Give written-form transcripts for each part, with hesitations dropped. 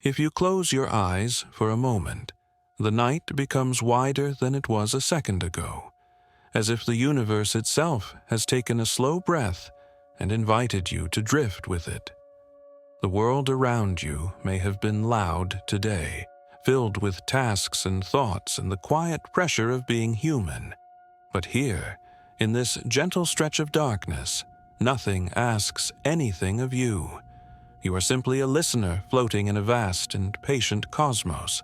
If you close your eyes for a moment, the night becomes wider than it was a second ago, as if the universe itself has taken a slow breath and invited you to drift with it. The world around you may have been loud today, filled with tasks and thoughts and the quiet pressure of being human. But here, in this gentle stretch of darkness, nothing asks anything of you. You are simply a listener floating in a vast and patient cosmos.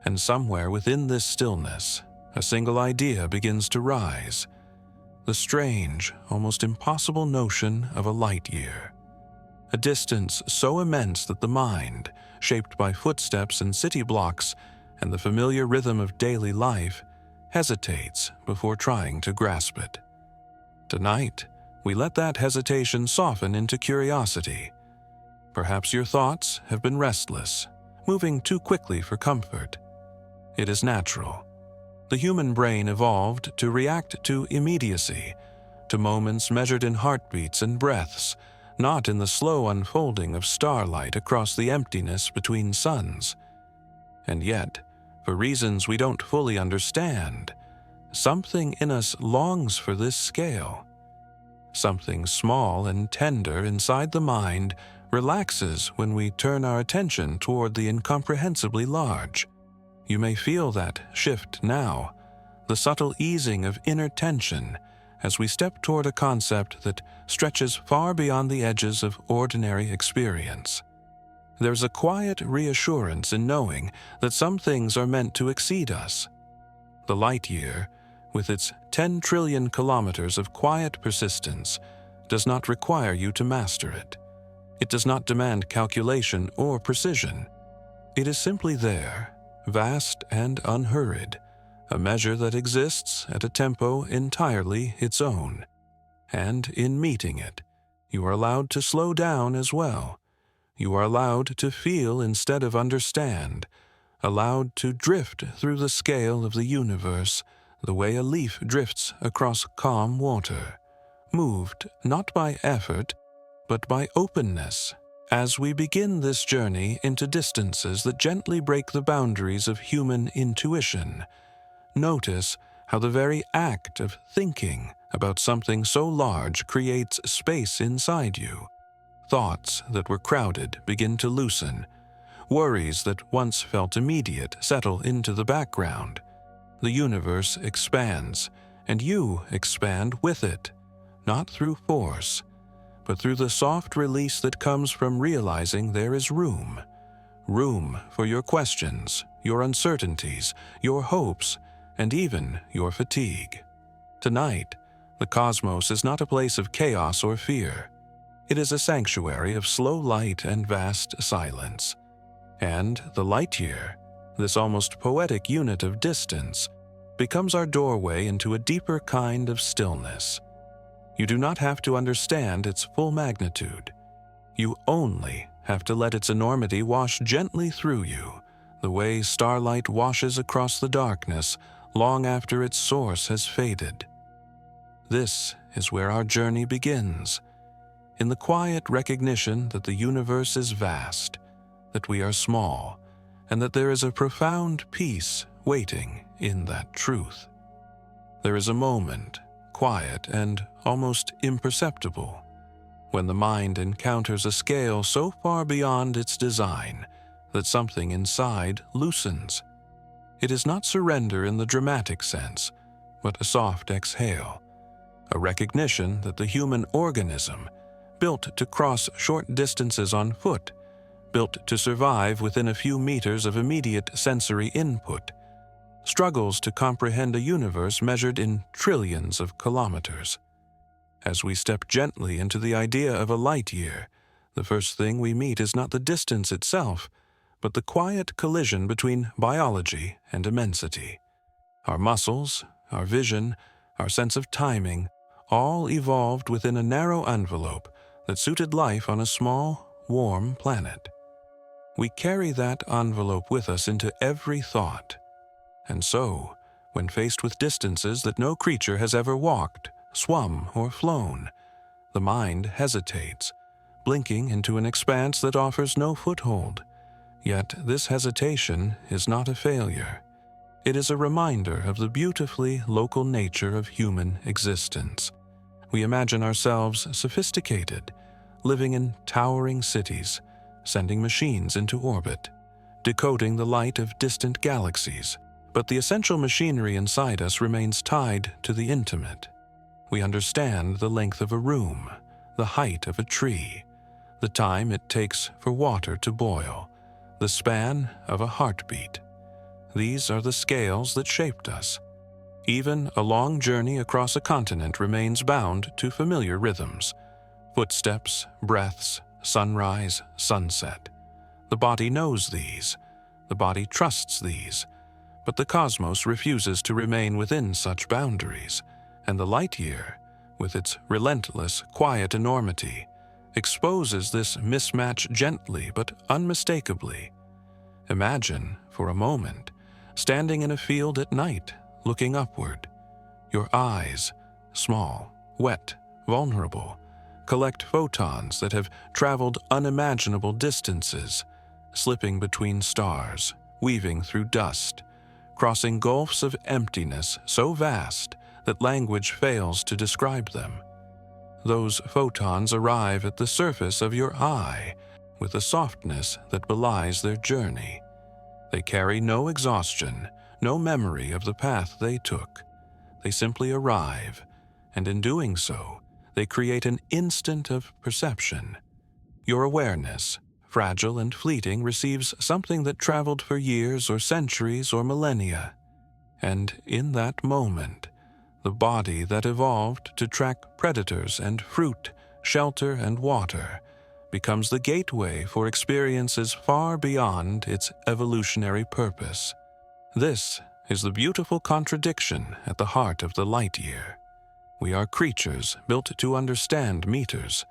And somewhere within this stillness, a single idea begins to rise. The strange, almost impossible notion of a light year. A distance so immense that the mind, shaped by footsteps and city blocks and the familiar rhythm of daily life, hesitates before trying to grasp it. Tonight, we let that hesitation soften into curiosity. Perhaps your thoughts have been restless, moving too quickly for comfort. It is natural. The human brain evolved to react to immediacy, to moments measured in heartbeats and breaths, not in the slow unfolding of starlight across the emptiness between suns. And yet, for reasons we don't fully understand, something in us longs for this scale. Something small and tender inside the mind relaxes when we turn our attention toward the incomprehensibly large. You may feel that shift now, the subtle easing of inner tension as we step toward a concept that stretches far beyond the edges of ordinary experience. There's a quiet reassurance in knowing that some things are meant to exceed us. The light year, with its 10 trillion kilometers of quiet persistence, does not require you to master it. It does not demand calculation or precision. It is simply there, vast and unhurried, a measure that exists at a tempo entirely its own. And in meeting it, you are allowed to slow down as well. You are allowed to feel instead of understand, allowed to drift through the scale of the universe the way a leaf drifts across calm water, moved not by effort, but by openness. As we begin this journey into distances that gently break the boundaries of human intuition, notice how the very act of thinking about something so large creates space inside you. Thoughts that were crowded begin to loosen. Worries that once felt immediate settle into the background. The universe expands, and you expand with it, not through force, but through the soft release that comes from realizing there is room. Room for your questions, your uncertainties, your hopes, and even your fatigue. Tonight, the cosmos is not a place of chaos or fear. It is a sanctuary of slow light and vast silence. And the light year, this almost poetic unit of distance, becomes our doorway into a deeper kind of stillness. You do not have to understand its full magnitude. You only have to let its enormity wash gently through you, the way starlight washes across the darkness long after its source has faded. This is where our journey begins, in the quiet recognition that the universe is vast, that we are small, and that there is a profound peace waiting in that truth. There is a moment, quiet and almost imperceptible, when the mind encounters a scale so far beyond its design that something inside loosens. It is not surrender in the dramatic sense, but a soft exhale, a recognition that the human organism, built to cross short distances on foot, built to survive within a few meters of immediate sensory input, struggles to comprehend a universe measured in trillions of kilometers. As we step gently into the idea of a light year, the first thing we meet is not the distance itself, but the quiet collision between biology and immensity. Our muscles, our vision, our sense of timing, all evolved within a narrow envelope that suited life on a small, warm planet. We carry that envelope with us into every thought. And so, when faced with distances that no creature has ever walked, swum, or flown, the mind hesitates, blinking into an expanse that offers no foothold, Yet this hesitation is not a failure. It is a reminder of the beautifully local nature of human existence. We imagine ourselves sophisticated, living in towering cities, sending machines into orbit, decoding the light of distant galaxies. But the essential machinery inside us remains tied to the intimate. We understand the length of a room, the height of a tree, the time it takes for water to boil, the span of a heartbeat. These are the scales that shaped us. Even a long journey across a continent remains bound to familiar rhythms: footsteps, breaths, sunrise, sunset. The body knows these. The body trusts these. But the cosmos refuses to remain within such boundaries, and the light year, with its relentless, quiet enormity, exposes this mismatch gently but unmistakably. Imagine, for a moment, standing in a field at night, looking upward. Your eyes, small, wet, vulnerable, collect photons that have traveled unimaginable distances, slipping between stars, weaving through dust, crossing gulfs of emptiness so vast that language fails to describe them. Those photons arrive at the surface of your eye with a softness that belies their journey. They carry no exhaustion, no memory of the path they took. They simply arrive, and in doing so, they create an instant of perception. Your awareness, fragile and fleeting, receives something that traveled for years or centuries or millennia. And in that moment, the body that evolved to track predators and fruit, shelter and water, becomes the gateway for experiences far beyond its evolutionary purpose. This is the beautiful contradiction at the heart of the light year. We are creatures built to understand meters,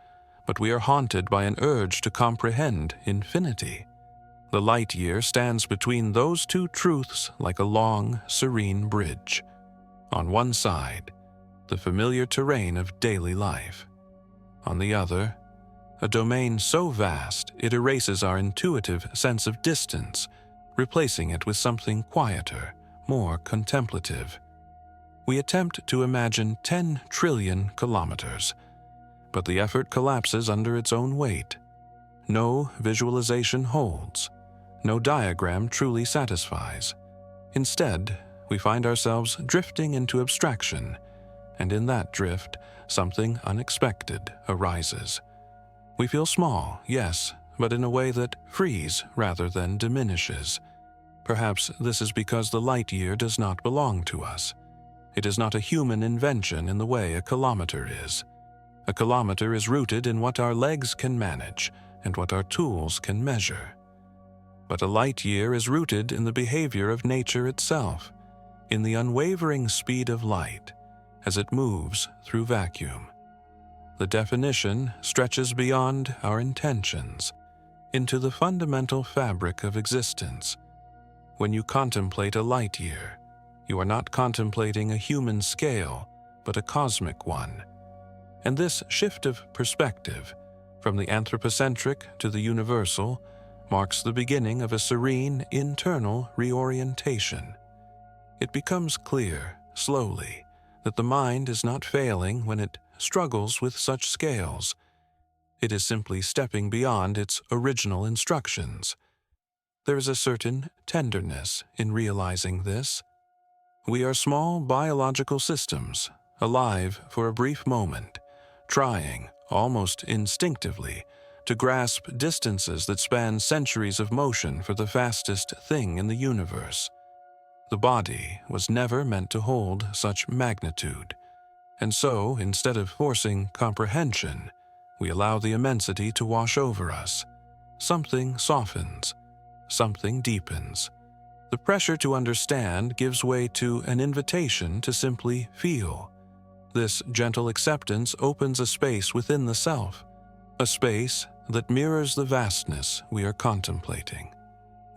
but we are haunted by an urge to comprehend infinity. The light year stands between those two truths like a long, serene bridge. On one side, the familiar terrain of daily life. On the other, a domain so vast it erases our intuitive sense of distance, replacing it with something quieter, more contemplative. We attempt to imagine 10 trillion kilometers, but the effort collapses under its own weight. No visualization holds. No diagram truly satisfies. Instead, we find ourselves drifting into abstraction, and in that drift, something unexpected arises. We feel small, yes, but in a way that frees rather than diminishes. Perhaps this is because the light year does not belong to us. It is not a human invention in the way a kilometer is. A kilometer is rooted in what our legs can manage and what our tools can measure. But a light year is rooted in the behavior of nature itself, in the unwavering speed of light as it moves through vacuum. The definition stretches beyond our intentions, into the fundamental fabric of existence. When you contemplate a light year, you are not contemplating a human scale, but a cosmic one. And this shift of perspective, from the anthropocentric to the universal, marks the beginning of a serene internal reorientation. It becomes clear, slowly, that the mind is not failing when it struggles with such scales. It is simply stepping beyond its original instructions. There is a certain tenderness in realizing this. We are small biological systems, alive for a brief moment, trying, almost instinctively, to grasp distances that span centuries of motion for the fastest thing in the universe. The body was never meant to hold such magnitude, and so, instead of forcing comprehension, we allow the immensity to wash over us. Something softens, something deepens. The pressure to understand gives way to an invitation to simply feel. This gentle acceptance opens a space within the self, a space that mirrors the vastness we are contemplating.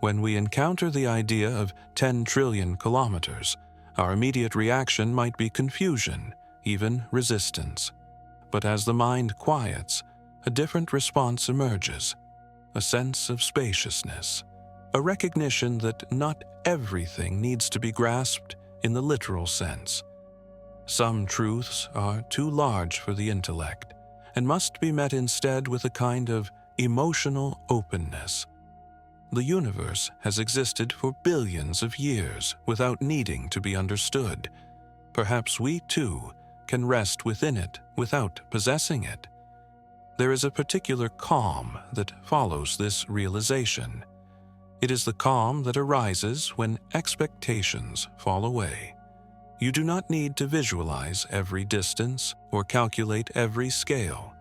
When we encounter the idea of 10 trillion kilometers, our immediate reaction might be confusion, even resistance. But as the mind quiets, a different response emerges, a sense of spaciousness. a recognition that not everything needs to be grasped in the literal sense. Some truths are too large for the intellect and must be met instead with a kind of emotional openness. The universe has existed for billions of years without needing to be understood. Perhaps we, too, can rest within it without possessing it. There is a particular calm that follows this realization. It is the calm that arises when expectations fall away. You do not need to visualize every distance or calculate every scale.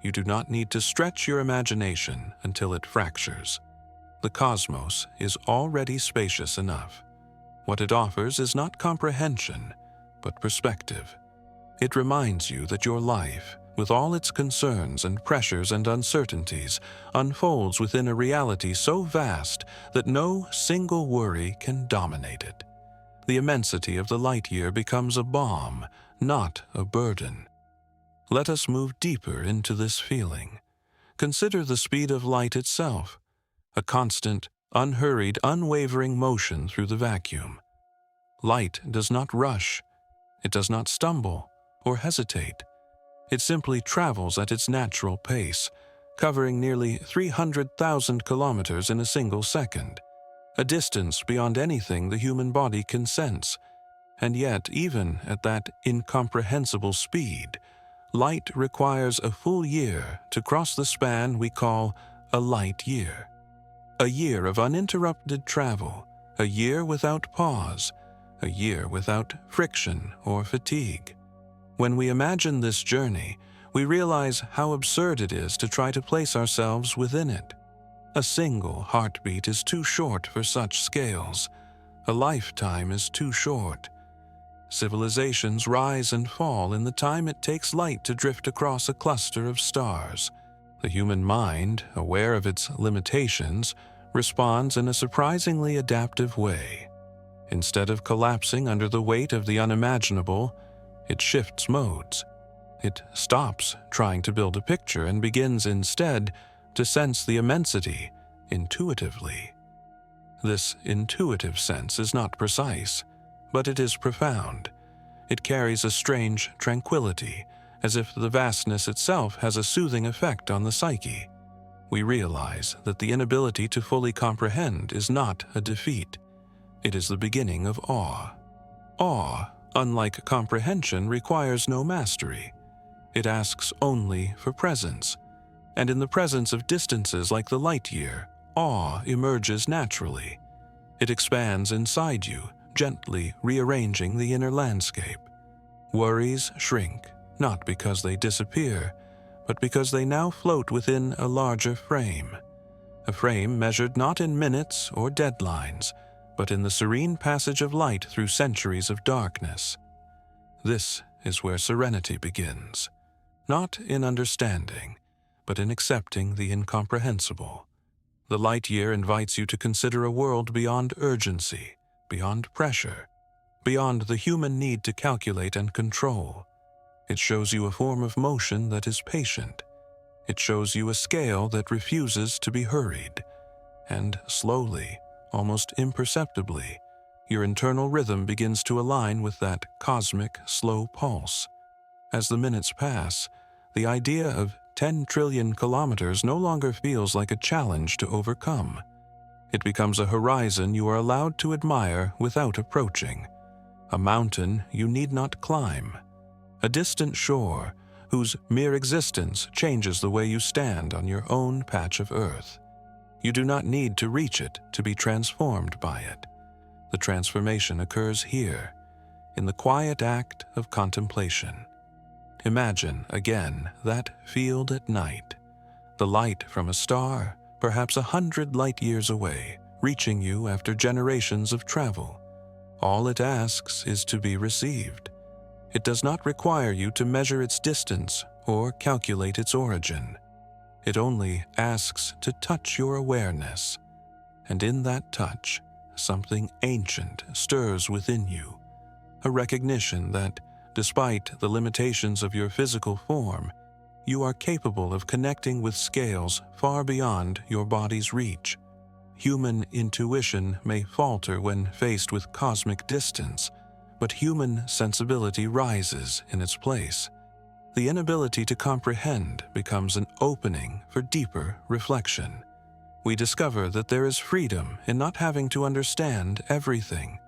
You do not need to stretch your imagination until it fractures. The cosmos is already spacious enough. What it offers is not comprehension, but perspective. It reminds you that your life, with all its concerns and pressures and uncertainties, unfolds within a reality so vast that no single worry can dominate it. The immensity of the light year becomes a balm, not a burden. Let us move deeper into this feeling. Consider the speed of light itself, a constant, unhurried, unwavering motion through the vacuum. Light does not rush, it does not stumble or hesitate. It simply travels at its natural pace, covering nearly 300,000 kilometers in a single second, a distance beyond anything the human body can sense. And yet, even at that incomprehensible speed, light requires a full year to cross the span we call a light year. A year of uninterrupted travel, a year without pause, a year without friction or fatigue. When we imagine this journey, we realize how absurd it is to try to place ourselves within it. A single heartbeat is too short for such scales. A lifetime is too short. Civilizations rise and fall in the time it takes light to drift across a cluster of stars. The human mind, aware of its limitations, responds in a surprisingly adaptive way. Instead of collapsing under the weight of the unimaginable, it shifts modes. It stops trying to build a picture and begins instead to sense the immensity intuitively. This intuitive sense is not precise, but it is profound. It carries a strange tranquility, as if the vastness itself has a soothing effect on the psyche. We realize that the inability to fully comprehend is not a defeat. It is the beginning of awe. Awe, unlike comprehension, requires no mastery. It asks only for presence. And in the presence of distances like the light year, awe emerges naturally. It expands inside you, gently rearranging the inner landscape. Worries shrink, not because they disappear, but because they now float within a larger frame. A frame measured not in minutes or deadlines, but in the serene passage of light through centuries of darkness. This is where serenity begins, not in understanding, but in accepting the incomprehensible. The light year invites you to consider a world beyond urgency, beyond pressure, beyond the human need to calculate and control. It shows you a form of motion that is patient. It shows you a scale that refuses to be hurried. And slowly, almost imperceptibly, your internal rhythm begins to align with that cosmic, slow pulse. As the minutes pass, the idea of 10 trillion kilometers no longer feels like a challenge to overcome. It becomes a horizon you are allowed to admire without approaching, a mountain you need not climb, a distant shore whose mere existence changes the way you stand on your own patch of earth. You do not need to reach it to be transformed by it. The transformation occurs here, in the quiet act of contemplation. Imagine, again, that field at night, the light from a star, perhaps 100 light years away, reaching you after generations of travel. All it asks is to be received. It does not require you to measure its distance or calculate its origin. It only asks to touch your awareness. And in that touch, something ancient stirs within you, a recognition that, despite the limitations of your physical form, you are capable of connecting with scales far beyond your body's reach. Human intuition may falter when faced with cosmic distance, but human sensibility rises in its place. The inability to comprehend becomes an opening for deeper reflection. We discover that there is freedom in not having to understand everything.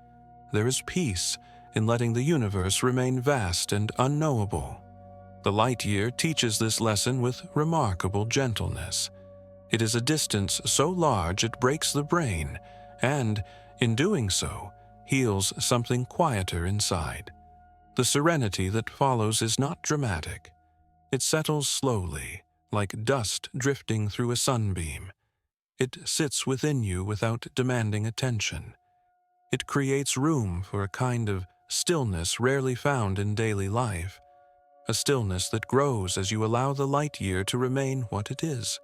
There is peace in letting the universe remain vast and unknowable. The light year teaches this lesson with remarkable gentleness. It is a distance so large it breaks the brain, and, in doing so, heals something quieter inside. The serenity that follows is not dramatic. It settles slowly, like dust drifting through a sunbeam. It sits within you without demanding attention. It creates room for a kind of stillness rarely found in daily life, a stillness that grows as you allow the light year to remain what it is,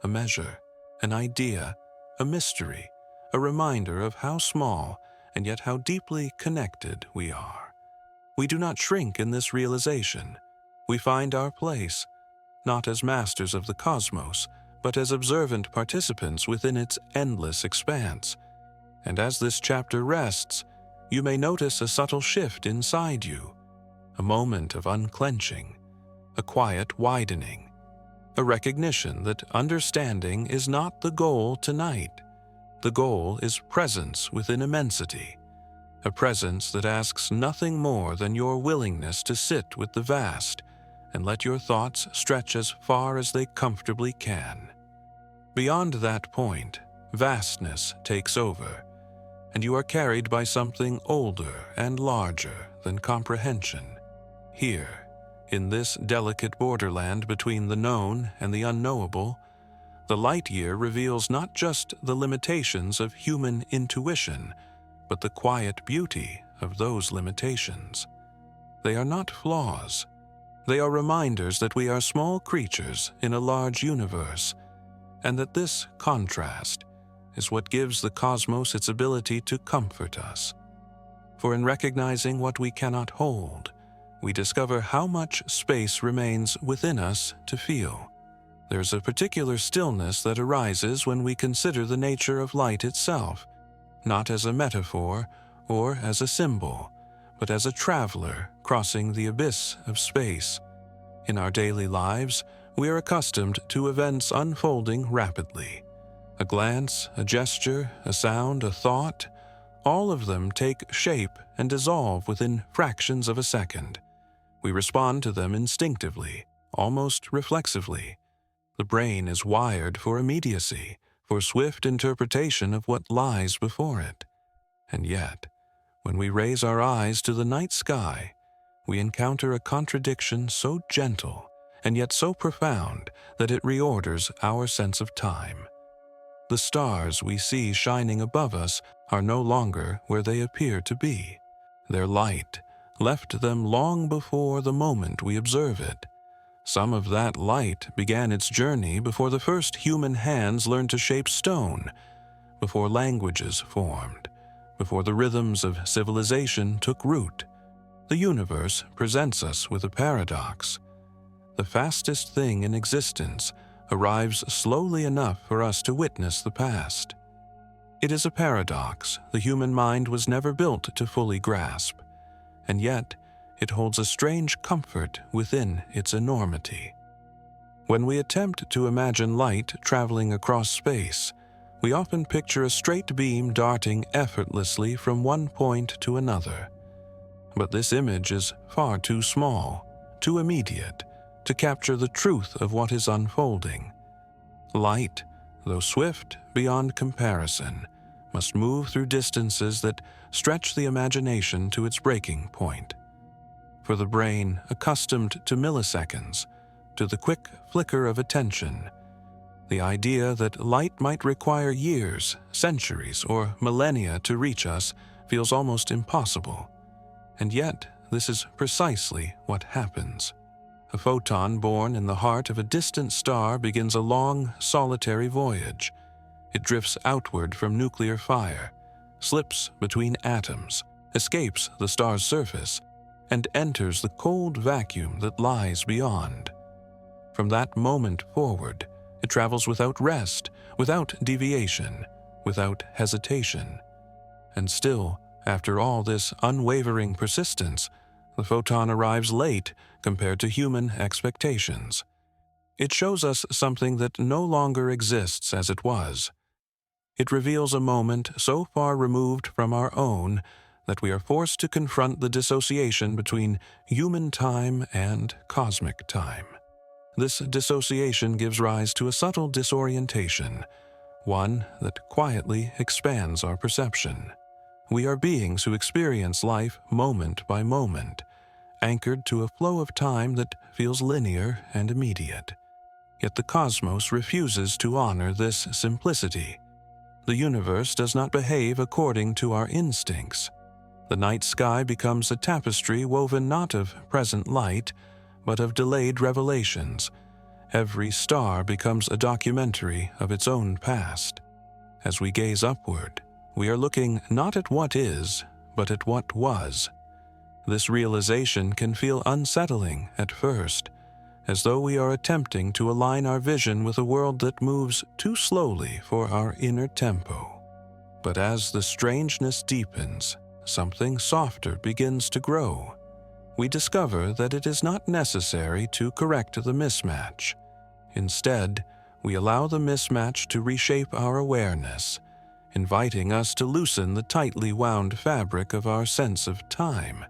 a measure, an idea, a mystery, a reminder of how small and yet how deeply connected we are. We do not shrink in this realization. We find our place, not as masters of the cosmos, but as observant participants within its endless expanse. And as this chapter rests, you may notice a subtle shift inside you, a moment of unclenching, a quiet widening, a recognition that understanding is not the goal tonight. The goal is presence within immensity, a presence that asks nothing more than your willingness to sit with the vast and let your thoughts stretch as far as they comfortably can. Beyond that point, vastness takes over, and you are carried by something older and larger than comprehension. Here, in this delicate borderland between the known and the unknowable, the light year reveals not just the limitations of human intuition, but the quiet beauty of those limitations. They are not flaws. They are reminders that we are small creatures in a large universe, and that this contrast is what gives the cosmos its ability to comfort us. For in recognizing what we cannot hold, we discover how much space remains within us to feel. There's a particular stillness that arises when we consider the nature of light itself, not as a metaphor or as a symbol, but as a traveler crossing the abyss of space. In our daily lives, we are accustomed to events unfolding rapidly. A glance, a gesture, a sound, a thought, all of them take shape and dissolve within fractions of a second. We respond to them instinctively, almost reflexively. The brain is wired for immediacy, for swift interpretation of what lies before it. And yet, when we raise our eyes to the night sky, we encounter a contradiction so gentle and yet so profound that it reorders our sense of time. The stars we see shining above us are no longer where they appear to be. Their light left them long before the moment we observe it. Some of that light began its journey before the first human hands learned to shape stone, before languages formed, before the rhythms of civilization took root. The universe presents us with a paradox. The fastest thing in existence arrives slowly enough for us to witness the past. It is a paradox the human mind was never built to fully grasp, and yet it holds a strange comfort within its enormity. When we attempt to imagine light traveling across space, we often picture a straight beam darting effortlessly from one point to another. But this image is far too small, too immediate, to capture the truth of what is unfolding. Light, though swift beyond comparison, must move through distances that stretch the imagination to its breaking point. For the brain, accustomed to milliseconds, to the quick flicker of attention, the idea that light might require years, centuries, or millennia to reach us feels almost impossible. And yet, this is precisely what happens. A photon born in the heart of a distant star begins a long, solitary voyage. It drifts outward from nuclear fire, slips between atoms, escapes the star's surface, and enters the cold vacuum that lies beyond. From that moment forward, it travels without rest, without deviation, without hesitation. And still, after all this unwavering persistence, the photon arrives late compared to human expectations. It shows us something that no longer exists as it was. It reveals a moment so far removed from our own that we are forced to confront the dissociation between human time and cosmic time. This dissociation gives rise to a subtle disorientation, one that quietly expands our perception. We are beings who experience life moment by moment, anchored to a flow of time that feels linear and immediate. Yet the cosmos refuses to honor this simplicity. The universe does not behave according to our instincts. The night sky becomes a tapestry woven not of present light, but of delayed revelations. Every star becomes a documentary of its own past. As we gaze upward, we are looking not at what is, but at what was. This realization can feel unsettling at first, as though we are attempting to align our vision with a world that moves too slowly for our inner tempo. But as the strangeness deepens, something softer begins to grow. We discover that it is not necessary to correct the mismatch. Instead, we allow the mismatch to reshape our awareness, inviting us to loosen the tightly wound fabric of our sense of time.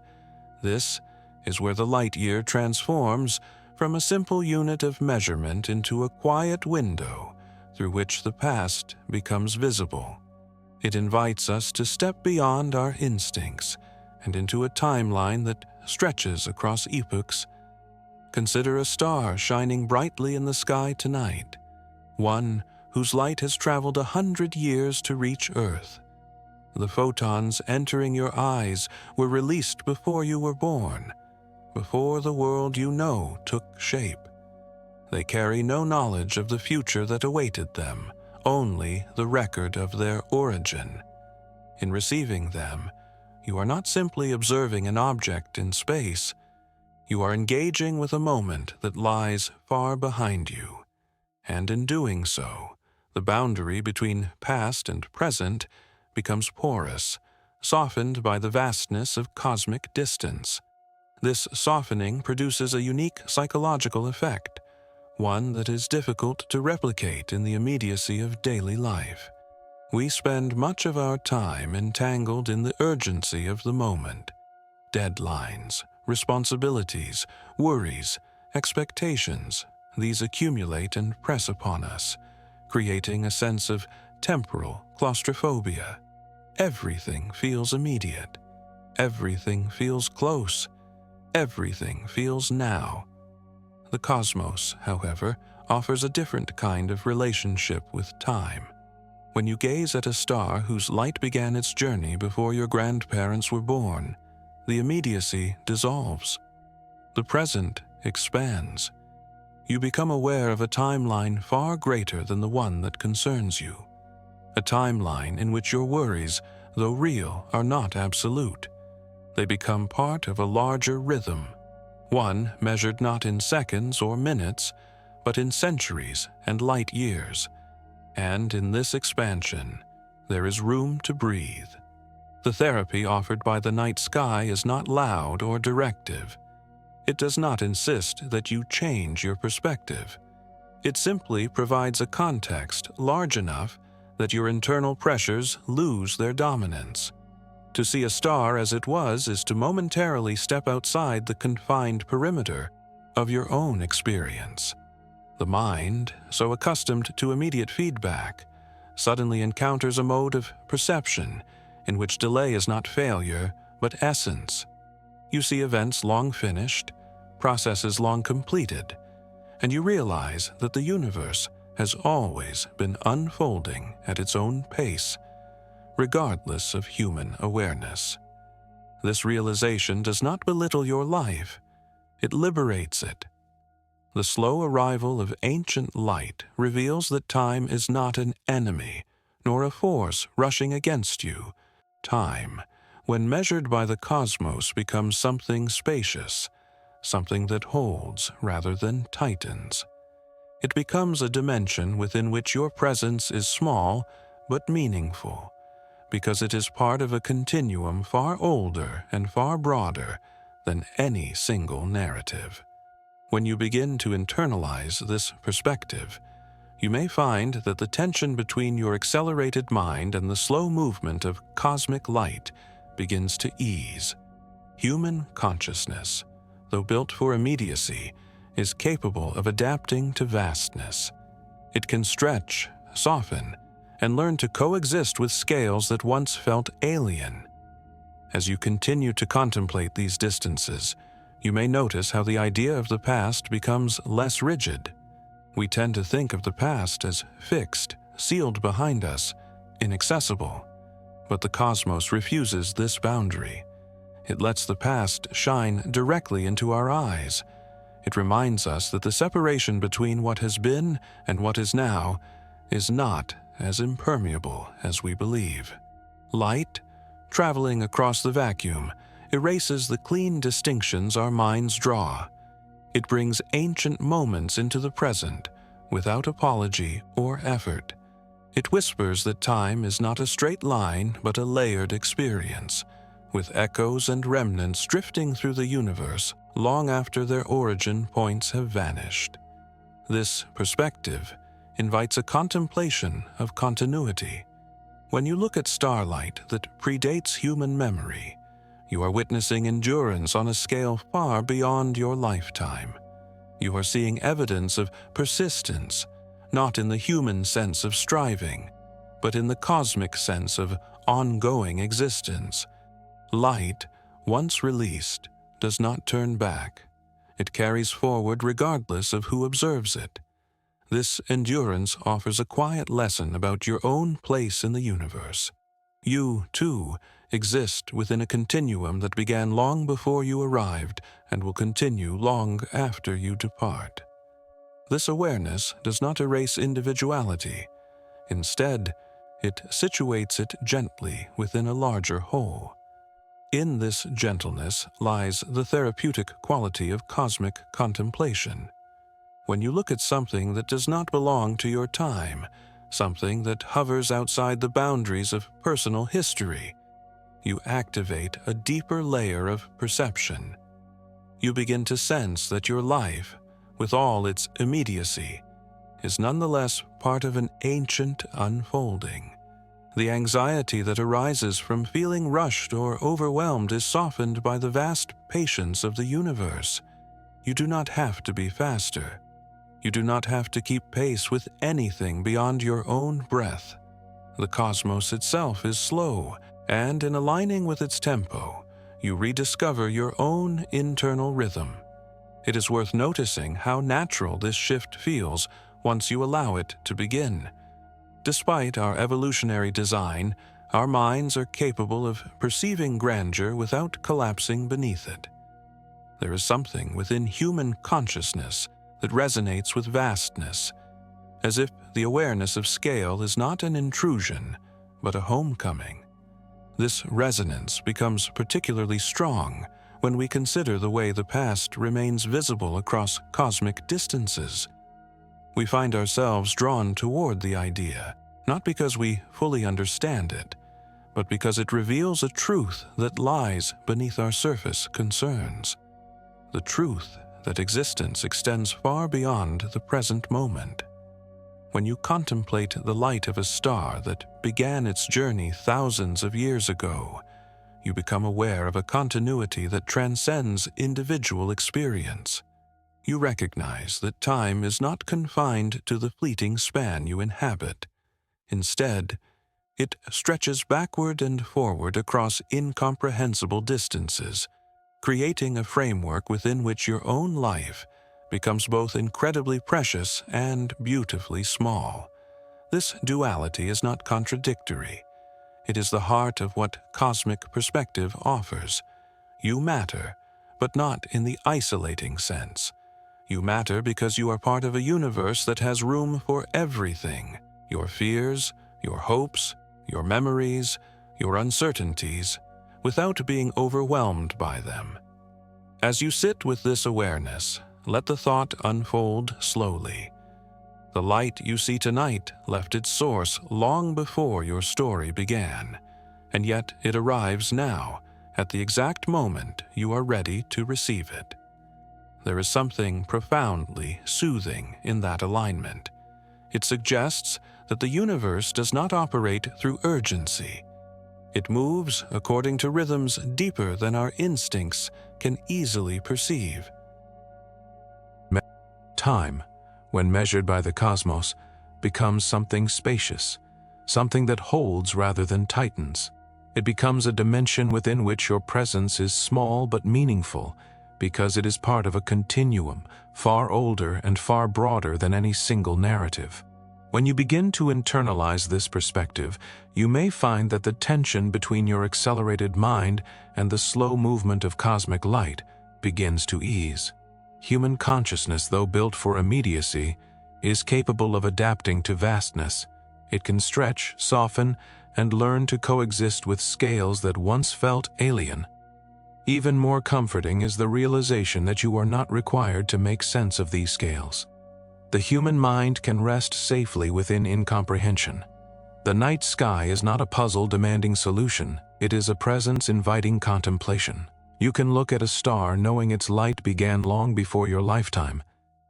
This is where the light year transforms from a simple unit of measurement into a quiet window through which the past becomes visible. It invites us to step beyond our instincts and into a timeline that stretches across epochs. Consider a star shining brightly in the sky tonight, one whose light has traveled 100 years to reach Earth. The photons entering your eyes were released before you were born, before the world you know took shape. They carry no knowledge of the future that awaited them, only the record of their origin. In receiving them, you are not simply observing an object in space. You are engaging with a moment that lies far behind you. And in doing so, the boundary between past and present becomes porous, softened by the vastness of cosmic distance. This softening produces a unique psychological effect, one that is difficult to replicate in the immediacy of daily life. We spend much of our time entangled in the urgency of the moment. Deadlines, responsibilities, worries, expectations, these accumulate and press upon us, creating a sense of temporal claustrophobia. Everything feels immediate. Everything feels close. Everything feels now. The cosmos, however, offers a different kind of relationship with time. When you gaze at a star whose light began its journey before your grandparents were born, the immediacy dissolves. The present expands. You become aware of a timeline far greater than the one that concerns you. A timeline in which your worries, though real, are not absolute. They become part of a larger rhythm, one measured not in seconds or minutes, but in centuries and light years. And in this expansion, there is room to breathe. The therapy offered by the night sky is not loud or directive. It does not insist that you change your perspective. It simply provides a context large enough that your internal pressures lose their dominance. To see a star as it was is to momentarily step outside the confined perimeter of your own experience. The mind, so accustomed to immediate feedback, suddenly encounters a mode of perception in which delay is not failure, but essence. You see events long finished, processes long completed, and you realize that the universe has always been unfolding at its own pace, regardless of human awareness. This realization does not belittle your life, it liberates it. The slow arrival of ancient light reveals that time is not an enemy, nor a force rushing against you. Time, when measured by the cosmos, becomes something spacious, something that holds rather than tightens. It becomes a dimension within which your presence is small, but meaningful, because it is part of a continuum far older and far broader than any single narrative. When you begin to internalize this perspective, you may find that the tension between your accelerated mind and the slow movement of cosmic light begins to ease. Human consciousness, though built for immediacy, is capable of adapting to vastness. It can stretch, soften, and learn to coexist with scales that once felt alien. As you continue to contemplate these distances, you may notice how the idea of the past becomes less rigid. We tend to think of the past as fixed, sealed behind us, inaccessible. But the cosmos refuses this boundary. It lets the past shine directly into our eyes. It reminds us that the separation between what has been and what is now is not as impermeable as we believe. Light, traveling across the vacuum, erases the clean distinctions our minds draw. It brings ancient moments into the present without apology or effort. It whispers that time is not a straight line but a layered experience, with echoes and remnants drifting through the universe long after their origin points have vanished. This perspective invites a contemplation of continuity. When you look at starlight that predates human memory, you are witnessing endurance on a scale far beyond your lifetime. You are seeing evidence of persistence, not in the human sense of striving, but in the cosmic sense of ongoing existence. Light, once released, does not turn back. It carries forward regardless of who observes it. This endurance offers a quiet lesson about your own place in the universe. You, too, exist within a continuum that began long before you arrived and will continue long after you depart. This awareness does not erase individuality. Instead, it situates it gently within a larger whole. In this gentleness lies the therapeutic quality of cosmic contemplation. When you look at something that does not belong to your time, something that hovers outside the boundaries of personal history, you activate a deeper layer of perception. You begin to sense that your life, with all its immediacy, is nonetheless part of an ancient unfolding. The anxiety that arises from feeling rushed or overwhelmed is softened by the vast patience of the universe. You do not have to be faster. You do not have to keep pace with anything beyond your own breath. The cosmos itself is slow, and in aligning with its tempo, you rediscover your own internal rhythm. It is worth noticing how natural this shift feels once you allow it to begin. Despite our evolutionary design, our minds are capable of perceiving grandeur without collapsing beneath it. There is something within human consciousness that resonates with vastness, as if the awareness of scale is not an intrusion, but a homecoming. This resonance becomes particularly strong when we consider the way the past remains visible across cosmic distances. We find ourselves drawn toward the idea, not because we fully understand it, but because it reveals a truth that lies beneath our surface concerns. The truth that existence extends far beyond the present moment. When you contemplate the light of a star that began its journey thousands of years ago, you become aware of a continuity that transcends individual experience. You recognize that time is not confined to the fleeting span you inhabit. Instead, it stretches backward and forward across incomprehensible distances, creating a framework within which your own life becomes both incredibly precious and beautifully small. This duality is not contradictory. It is the heart of what cosmic perspective offers. You matter, but not in the isolating sense. You matter because you are part of a universe that has room for everything: your fears, your hopes, your memories, your uncertainties, without being overwhelmed by them. As you sit with this awareness, let the thought unfold slowly. The light you see tonight left its source long before your story began, and yet it arrives now, at the exact moment you are ready to receive it. There is something profoundly soothing in that alignment. It suggests that the universe does not operate through urgency. It moves according to rhythms deeper than our instincts can easily perceive. Time, when measured by the cosmos, becomes something spacious, something that holds rather than tightens. It becomes a dimension within which your presence is small but meaningful, because it is part of a continuum, far older and far broader than any single narrative. When you begin to internalize this perspective, you may find that the tension between your accelerated mind and the slow movement of cosmic light begins to ease. Human consciousness, though built for immediacy, is capable of adapting to vastness. It can stretch, soften, and learn to coexist with scales that once felt alien. Even more comforting is the realization that you are not required to make sense of these scales. The human mind can rest safely within incomprehension. The night sky is not a puzzle demanding solution, it is a presence inviting contemplation. You can look at a star knowing its light began long before your lifetime,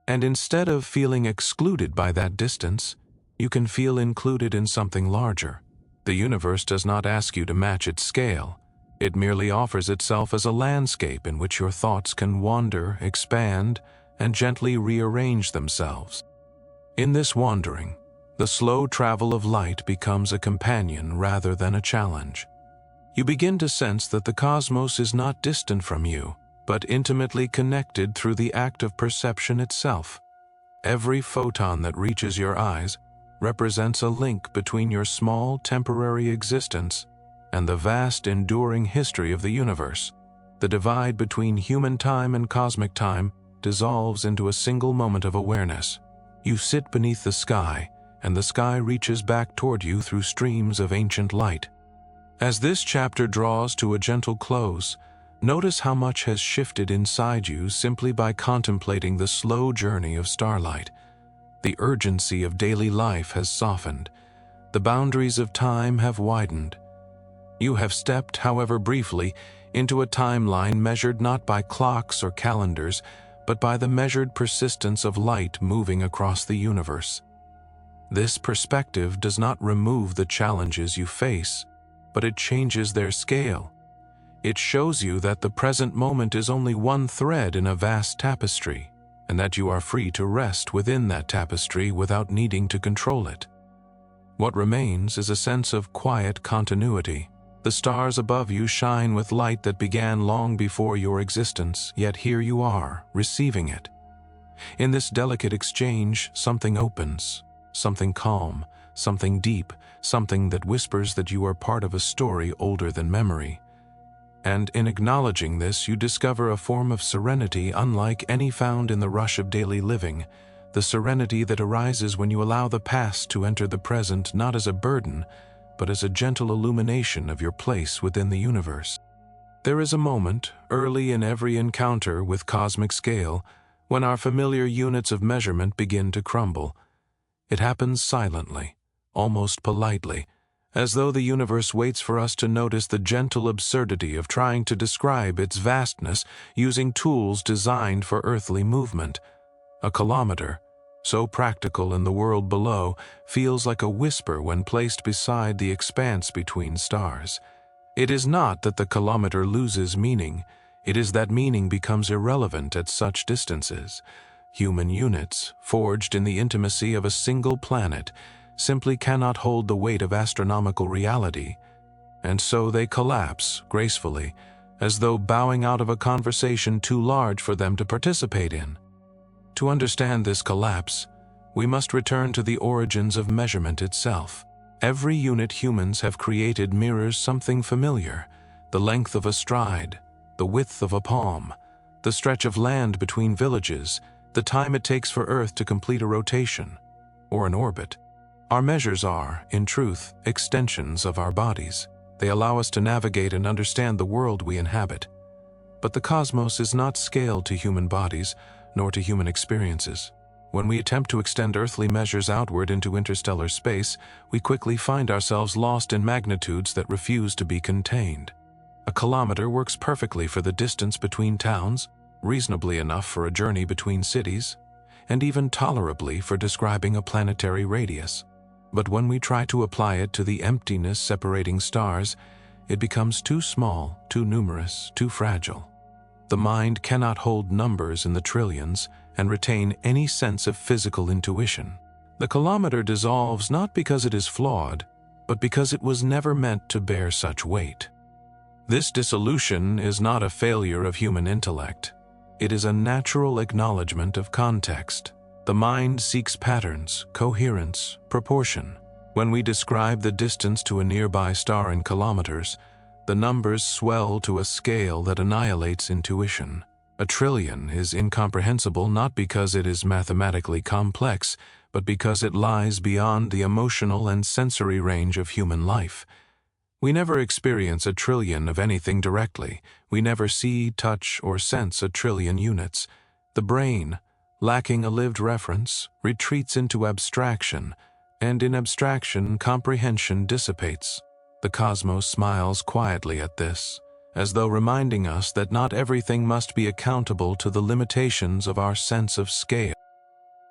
and instead of feeling excluded by that distance, you can feel included in something larger. The universe does not ask you to match its scale. It merely offers itself as a landscape in which your thoughts can wander, expand, and gently rearrange themselves. In this wandering, the slow travel of light becomes a companion rather than a challenge. You begin to sense that the cosmos is not distant from you, but intimately connected through the act of perception itself. Every photon that reaches your eyes represents a link between your small, temporary existence and the vast, enduring history of the universe. The divide between human time and cosmic time dissolves into a single moment of awareness. You sit beneath the sky, and the sky reaches back toward you through streams of ancient light. As this chapter draws to a gentle close, notice how much has shifted inside you simply by contemplating the slow journey of starlight. The urgency of daily life has softened. The boundaries of time have widened. You have stepped, however briefly, into a timeline measured not by clocks or calendars, but by the measured persistence of light moving across the universe. This perspective does not remove the challenges you face, but it changes their scale. It shows you that the present moment is only one thread in a vast tapestry, and that you are free to rest within that tapestry without needing to control it. What remains is a sense of quiet continuity. The stars above you shine with light that began long before your existence, yet here you are, receiving it. In this delicate exchange, something opens, something calm, something deep, something that whispers that you are part of a story older than memory. And in acknowledging this, you discover a form of serenity unlike any found in the rush of daily living, the serenity that arises when you allow the past to enter the present not as a burden, but as a gentle illumination of your place within the universe. There is a moment, early in every encounter with cosmic scale, when our familiar units of measurement begin to crumble. It happens silently, almost politely, as though the universe waits for us to notice the gentle absurdity of trying to describe its vastness using tools designed for earthly movement. A kilometer, so practical in the world below, feels like a whisper when placed beside the expanse between stars. It is not that the kilometer loses meaning, it is that meaning becomes irrelevant at such distances. Human units, forged in the intimacy of a single planet, simply cannot hold the weight of astronomical reality, and so they collapse gracefully, as though bowing out of a conversation too large for them to participate in. To understand this collapse, we must return to the origins of measurement itself. Every unit humans have created mirrors something familiar: the length of a stride, the width of a palm, the stretch of land between villages, the time it takes for Earth to complete a rotation, or an orbit. Our measures are, in truth, extensions of our bodies. They allow us to navigate and understand the world we inhabit. But the cosmos is not scaled to human bodies, nor to human experiences. When we attempt to extend earthly measures outward into interstellar space, we quickly find ourselves lost in magnitudes that refuse to be contained. A kilometer works perfectly for the distance between towns, reasonably enough for a journey between cities, and even tolerably for describing a planetary radius. But when we try to apply it to the emptiness separating stars, it becomes too small, too numerous, too fragile. The mind cannot hold numbers in the trillions and retain any sense of physical intuition. The kilometer dissolves not because it is flawed, but because it was never meant to bear such weight. This dissolution is not a failure of human intellect. It is a natural acknowledgement of context. The mind seeks patterns, coherence, proportion. When we describe the distance to a nearby star in kilometers, the numbers swell to a scale that annihilates intuition. A trillion is incomprehensible not because it is mathematically complex, but because it lies beyond the emotional and sensory range of human life. We never experience a trillion of anything directly. We never see, touch, or sense a trillion units. The brain, lacking a lived reference, retreats into abstraction, and in abstraction, comprehension dissipates. The cosmos smiles quietly at this, as though reminding us that not everything must be accountable to the limitations of our sense of scale.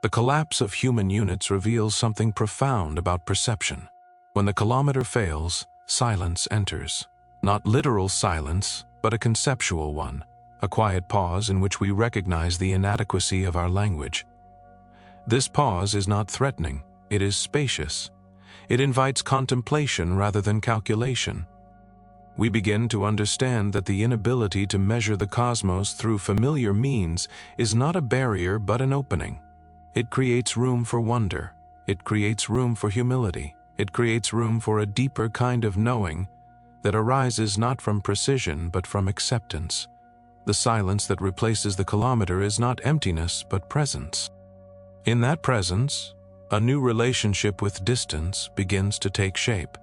The collapse of human units reveals something profound about perception. When the kilometer fails, silence enters. Not literal silence, but a conceptual one, a quiet pause in which we recognize the inadequacy of our language. This pause is not threatening, it is spacious. It invites contemplation rather than calculation. We begin to understand that the inability to measure the cosmos through familiar means is not a barrier but an opening. It creates room for wonder. It creates room for humility. It creates room for a deeper kind of knowing that arises not from precision but from acceptance. The silence that replaces the kilometer is not emptiness but presence. In that presence, a new relationship with distance begins to take shape.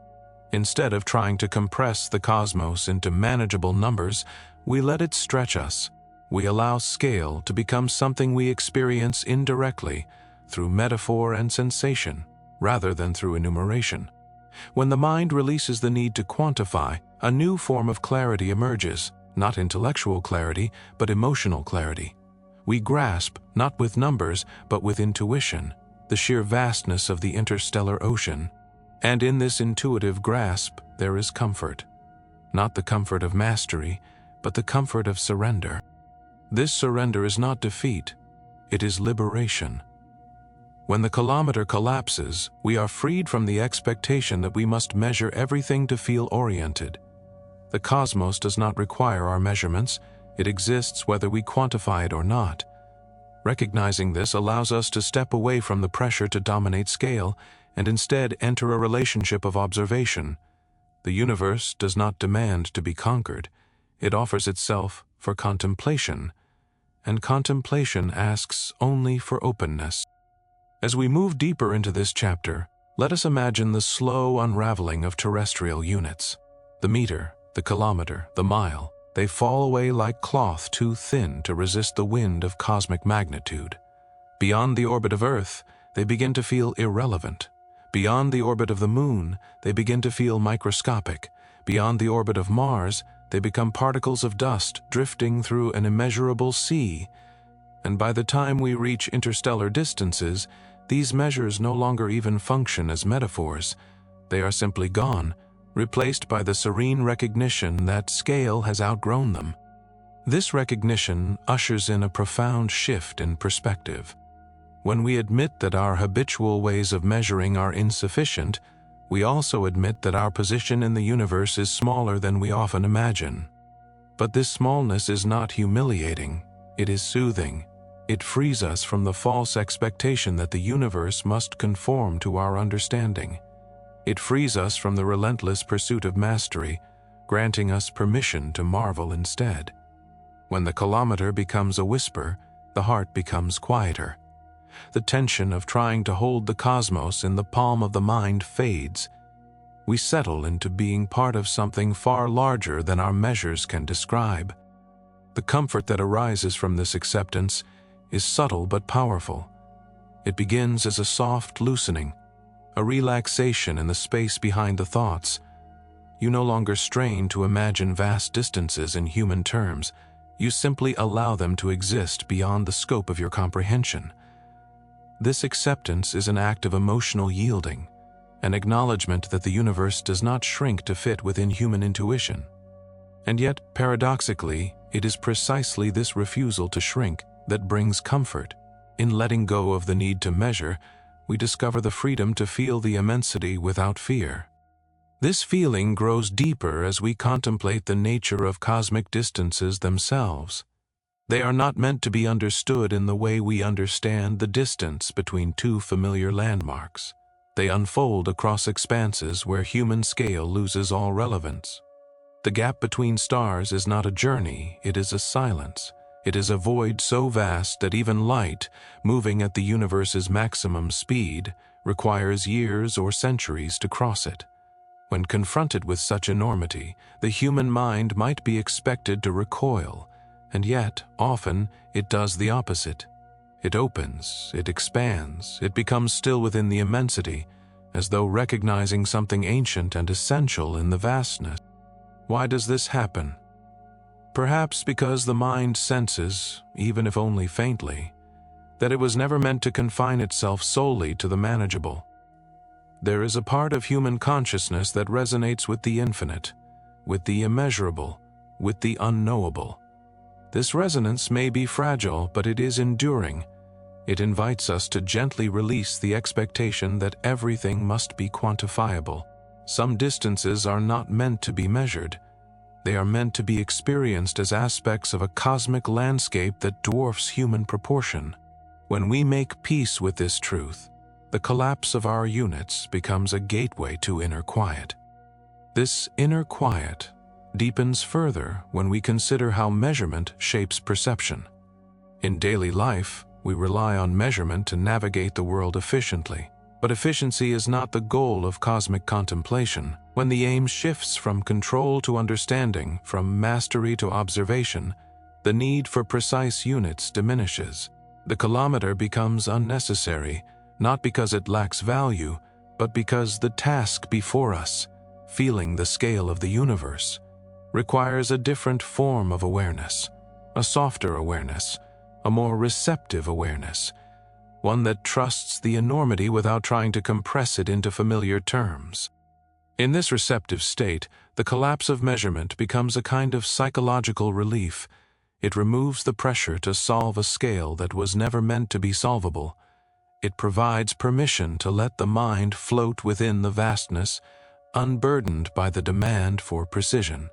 Instead of trying to compress the cosmos into manageable numbers, we let it stretch us. We allow scale to become something we experience indirectly through metaphor and sensation, rather than through enumeration. When the mind releases the need to quantify, a new form of clarity emerges, not intellectual clarity, but emotional clarity. We grasp, not with numbers, but with intuition, the sheer vastness of the interstellar ocean. And in this intuitive grasp, there is comfort. Not the comfort of mastery, but the comfort of surrender. This surrender is not defeat, it is liberation. When the kilometer collapses, we are freed from the expectation that we must measure everything to feel oriented. The cosmos does not require our measurements, it exists whether we quantify it or not. Recognizing this allows us to step away from the pressure to dominate scale and instead enter a relationship of observation. The universe does not demand to be conquered. It offers itself for contemplation, and contemplation asks only for openness. As we move deeper into this chapter, let us imagine the slow unraveling of terrestrial units. The meter, the kilometer, the mile, they fall away like cloth too thin to resist the wind of cosmic magnitude. Beyond the orbit of Earth, they begin to feel irrelevant. Beyond the orbit of the Moon, they begin to feel microscopic. Beyond the orbit of Mars, they become particles of dust drifting through an immeasurable sea. And by the time we reach interstellar distances, these measures no longer even function as metaphors. They are simply gone, replaced by the serene recognition that scale has outgrown them. This recognition ushers in a profound shift in perspective. When we admit that our habitual ways of measuring are insufficient, we also admit that our position in the universe is smaller than we often imagine. But this smallness is not humiliating, it is soothing. It frees us from the false expectation that the universe must conform to our understanding. It frees us from the relentless pursuit of mastery, granting us permission to marvel instead. When the kilometer becomes a whisper, the heart becomes quieter. The tension of trying to hold the cosmos in the palm of the mind fades. We settle into being part of something far larger than our measures can describe. The comfort that arises from this acceptance is subtle but powerful. It begins as a soft loosening, a relaxation in the space behind the thoughts. You no longer strain to imagine vast distances in human terms. You simply allow them to exist beyond the scope of your comprehension. This acceptance is an act of emotional yielding, an acknowledgement that the universe does not shrink to fit within human intuition. And yet, paradoxically, it is precisely this refusal to shrink that brings comfort. In letting go of the need to measure, we discover the freedom to feel the immensity without fear. This feeling grows deeper as we contemplate the nature of cosmic distances themselves. They are not meant to be understood in the way we understand the distance between two familiar landmarks. They unfold across expanses where human scale loses all relevance. The gap between stars is not a journey, it is a silence. It is a void so vast that even light, moving at the universe's maximum speed, requires years or centuries to cross it. When confronted with such enormity, the human mind might be expected to recoil, and yet, often, it does the opposite. It opens, it expands, it becomes still within the immensity, as though recognizing something ancient and essential in the vastness. Why does this happen? Perhaps because the mind senses, even if only faintly, that it was never meant to confine itself solely to the manageable. There is a part of human consciousness that resonates with the infinite, with the immeasurable, with the unknowable. This resonance may be fragile, but it is enduring. It invites us to gently release the expectation that everything must be quantifiable. Some distances are not meant to be measured. They are meant to be experienced as aspects of a cosmic landscape that dwarfs human proportion. When we make peace with this truth, the collapse of our units becomes a gateway to inner quiet. This inner quiet deepens further when we consider how measurement shapes perception. In daily life, we rely on measurement to navigate the world efficiently. But efficiency is not the goal of cosmic contemplation. When the aim shifts from control to understanding, from mastery to observation, the need for precise units diminishes. The kilometer becomes unnecessary, not because it lacks value, but because the task before us, feeling the scale of the universe, requires a different form of awareness, a softer awareness, a more receptive awareness, one that trusts the enormity without trying to compress it into familiar terms. In this receptive state, the collapse of measurement becomes a kind of psychological relief. It removes the pressure to solve a scale that was never meant to be solvable. It provides permission to let the mind float within the vastness, unburdened by the demand for precision.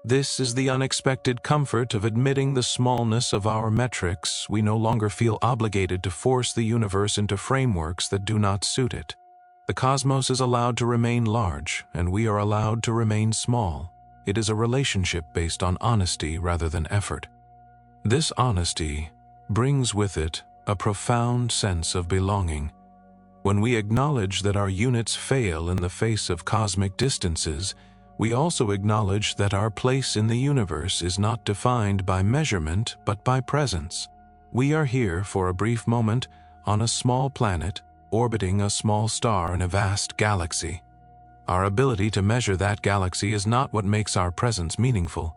This is the unexpected comfort of admitting the smallness of our metrics. We no longer feel obligated to force the universe into frameworks that do not suit it. The cosmos is allowed to remain large, and we are allowed to remain small. It is a relationship based on honesty rather than effort. This honesty brings with it a profound sense of belonging. When we acknowledge that our units fail in the face of cosmic distances, we also acknowledge that our place in the universe is not defined by measurement but by presence. We are here for a brief moment on a small planet, orbiting a small star in a vast galaxy. Our ability to measure that galaxy is not what makes our presence meaningful.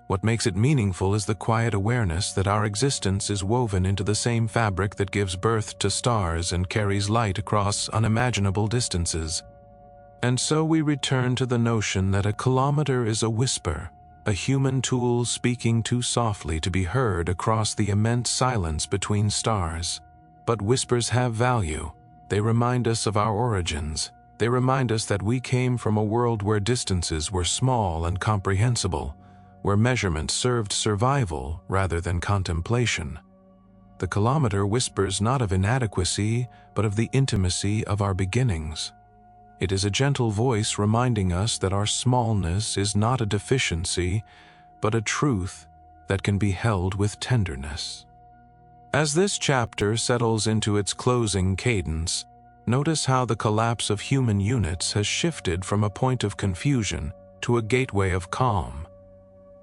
What makes it meaningful is the quiet awareness that our existence is woven into the same fabric that gives birth to stars and carries light across unimaginable distances. And so we return to the notion that a kilometer is a whisper, a human tool speaking too softly to be heard across the immense silence between stars. But whispers have value. They remind us of our origins. They remind us that we came from a world where distances were small and comprehensible, where measurement served survival rather than contemplation. The kilometer whispers not of inadequacy, but of the intimacy of our beginnings. It is a gentle voice reminding us that our smallness is not a deficiency, but a truth that can be held with tenderness. As this chapter settles into its closing cadence, notice how the collapse of human units has shifted from a point of confusion to a gateway of calm.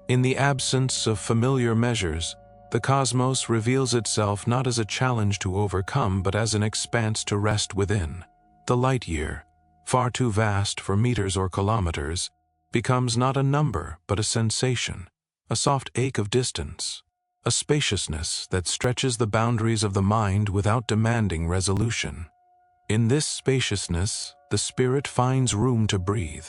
In the absence of familiar measures, The cosmos reveals itself not as a challenge to overcome, but as an expanse to rest within. The light year, far too vast for meters or kilometers, becomes not a number, but a sensation, a soft ache of distance, a spaciousness that stretches the boundaries of the mind without demanding resolution. In this spaciousness, the spirit finds room to breathe.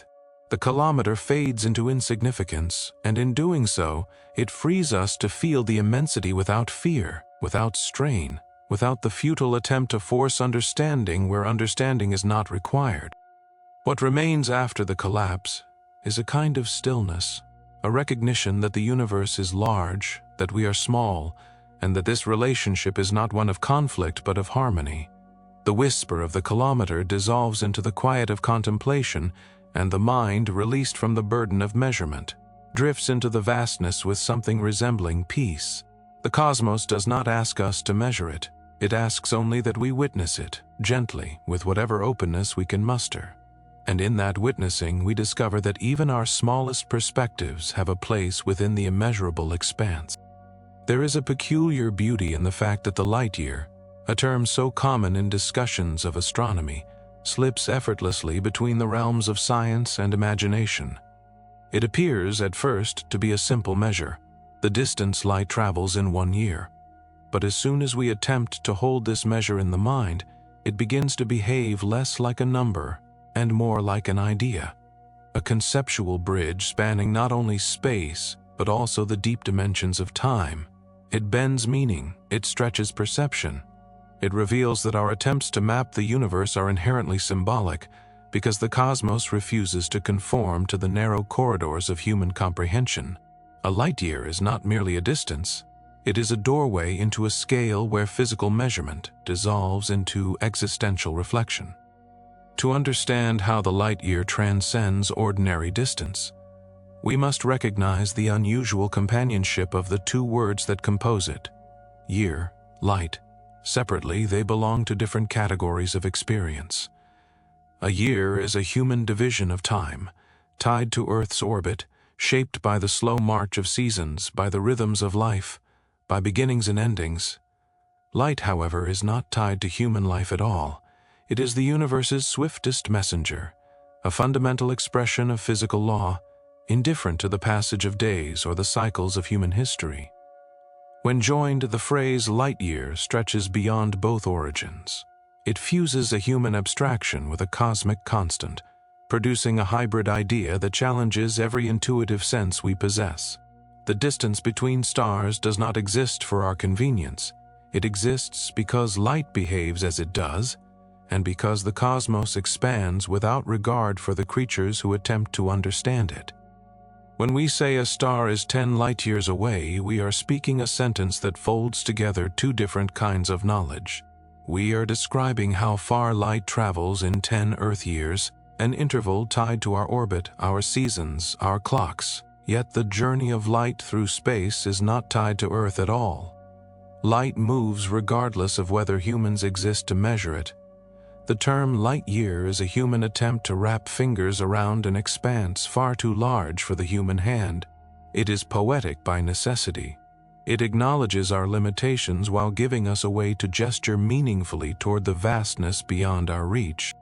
The kilometer fades into insignificance, and in doing so, it frees us to feel the immensity without fear, without strain, without the futile attempt to force understanding where understanding is not required. What remains after the collapse is a kind of stillness, a recognition that the universe is large, that we are small, and that this relationship is not one of conflict but of harmony. The whisper of the kilometer dissolves into the quiet of contemplation, and the mind, released from the burden of measurement, drifts into the vastness with something resembling peace. The cosmos does not ask us to measure it. It asks only that we witness it, gently, with whatever openness we can muster. And in that witnessing, we discover that even our smallest perspectives have a place within the immeasurable expanse. There is a peculiar beauty in the fact that the light year, a term so common in discussions of astronomy, slips effortlessly between the realms of science and imagination. It appears at first to be a simple measure, the distance light travels in 1 year. But as soon as we attempt to hold this measure in the mind, it begins to behave less like a number and more like an idea, a conceptual bridge spanning not only space, but also the deep dimensions of time. It bends meaning, it stretches perception. It reveals that our attempts to map the universe are inherently symbolic, because the cosmos refuses to conform to the narrow corridors of human comprehension. A light year is not merely a distance. It is a doorway into a scale where physical measurement dissolves into existential reflection. To understand how the light year transcends ordinary distance, we must recognize the unusual companionship of the two words that compose it: year, light. Separately, they belong to different categories of experience. A year is a human division of time, tied to Earth's orbit, shaped by the slow march of seasons, by the rhythms of life, by beginnings and endings. Light, however, is not tied to human life at all. It is the universe's swiftest messenger, a fundamental expression of physical law, indifferent to the passage of days or the cycles of human history. When joined, the phrase light year stretches beyond both origins. It fuses a human abstraction with a cosmic constant, producing a hybrid idea that challenges every intuitive sense we possess. The distance between stars does not exist for our convenience. It exists because light behaves as it does, and because the cosmos expands without regard for the creatures who attempt to understand it. When we say a star is 10 light-years away, we are speaking a sentence that folds together two different kinds of knowledge. We are describing how far light travels in 10 Earth years, an interval tied to our orbit, our seasons, our clocks. Yet the journey of light through space is not tied to Earth at all. Light moves regardless of whether humans exist to measure it. The term light year is a human attempt to wrap fingers around an expanse far too large for the human hand. It is poetic by necessity. It acknowledges our limitations while giving us a way to gesture meaningfully toward the vastness beyond our reach.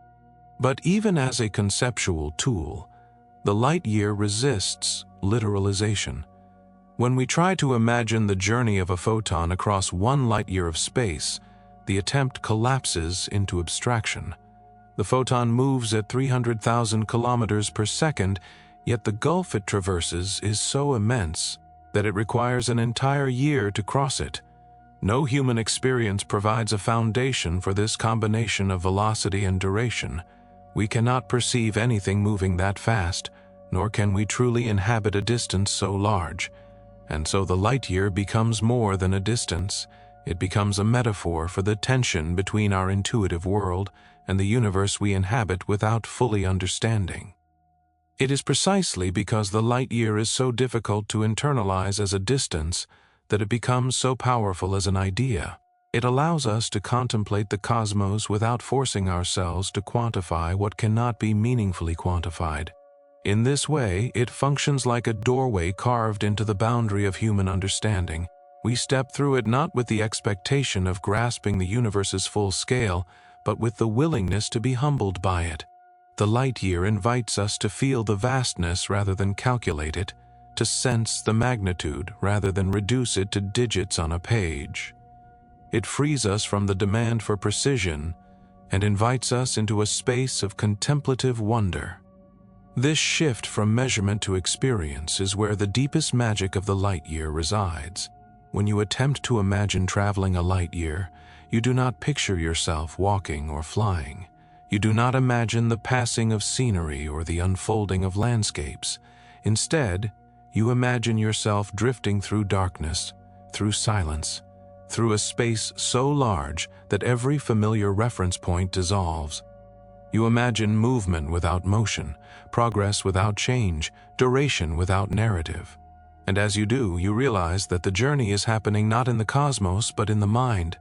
But even as a conceptual tool, the light year resists literalization. When we try to imagine the journey of a photon across 1 light-year of space, the attempt collapses into abstraction. The photon moves at 300,000 kilometers per second, yet the gulf it traverses is so immense that it requires an entire year to cross it. No human experience provides a foundation for this combination of velocity and duration. We cannot perceive anything moving that fast, nor can we truly inhabit a distance so large. And so the light year becomes more than a distance. It becomes a metaphor for the tension between our intuitive world and the universe we inhabit without fully understanding. It is precisely because the light year is so difficult to internalize as a distance that it becomes so powerful as an idea. It allows us to contemplate the cosmos without forcing ourselves to quantify what cannot be meaningfully quantified. In this way, it functions like a doorway carved into the boundary of human understanding, We step through it not with the expectation of grasping the universe's full scale, but with the willingness to be humbled by it. The light year invites us to feel the vastness rather than calculate it, to sense the magnitude rather than reduce it to digits on a page. It frees us from the demand for precision and invites us into a space of contemplative wonder. This shift from measurement to experience is where the deepest magic of the light year resides. When you attempt to imagine traveling a light year, you do not picture yourself walking or flying. You do not imagine the passing of scenery or the unfolding of landscapes. Instead, you imagine yourself drifting through darkness, through silence, through a space so large that every familiar reference point dissolves. You imagine movement without motion, progress without change, duration without narrative. And as you do, you realize that the journey is happening not in the cosmos, but in the mind.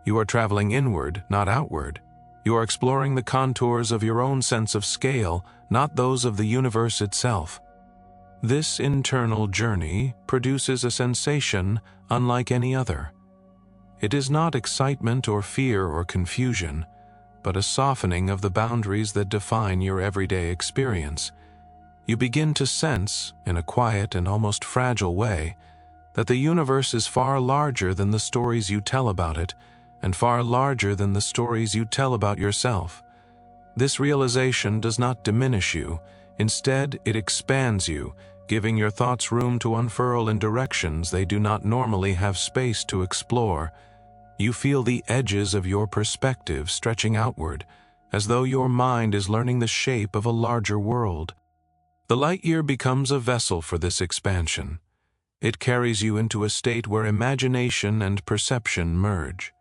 You are traveling inward, not outward. You are exploring the contours of your own sense of scale, not those of the universe itself. This internal journey produces a sensation unlike any other. It is not excitement or fear or confusion, but a softening of the boundaries that define your everyday experience. You begin to sense, in a quiet and almost fragile way, that the universe is far larger than the stories you tell about it, and far larger than the stories you tell about yourself. This realization does not diminish you. Instead, it expands you, giving your thoughts room to unfurl in directions they do not normally have space to explore. You feel the edges of your perspective stretching outward, as though your mind is learning the shape of a larger world. The light year becomes a vessel for this expansion. It carries you into a state where imagination and perception merge,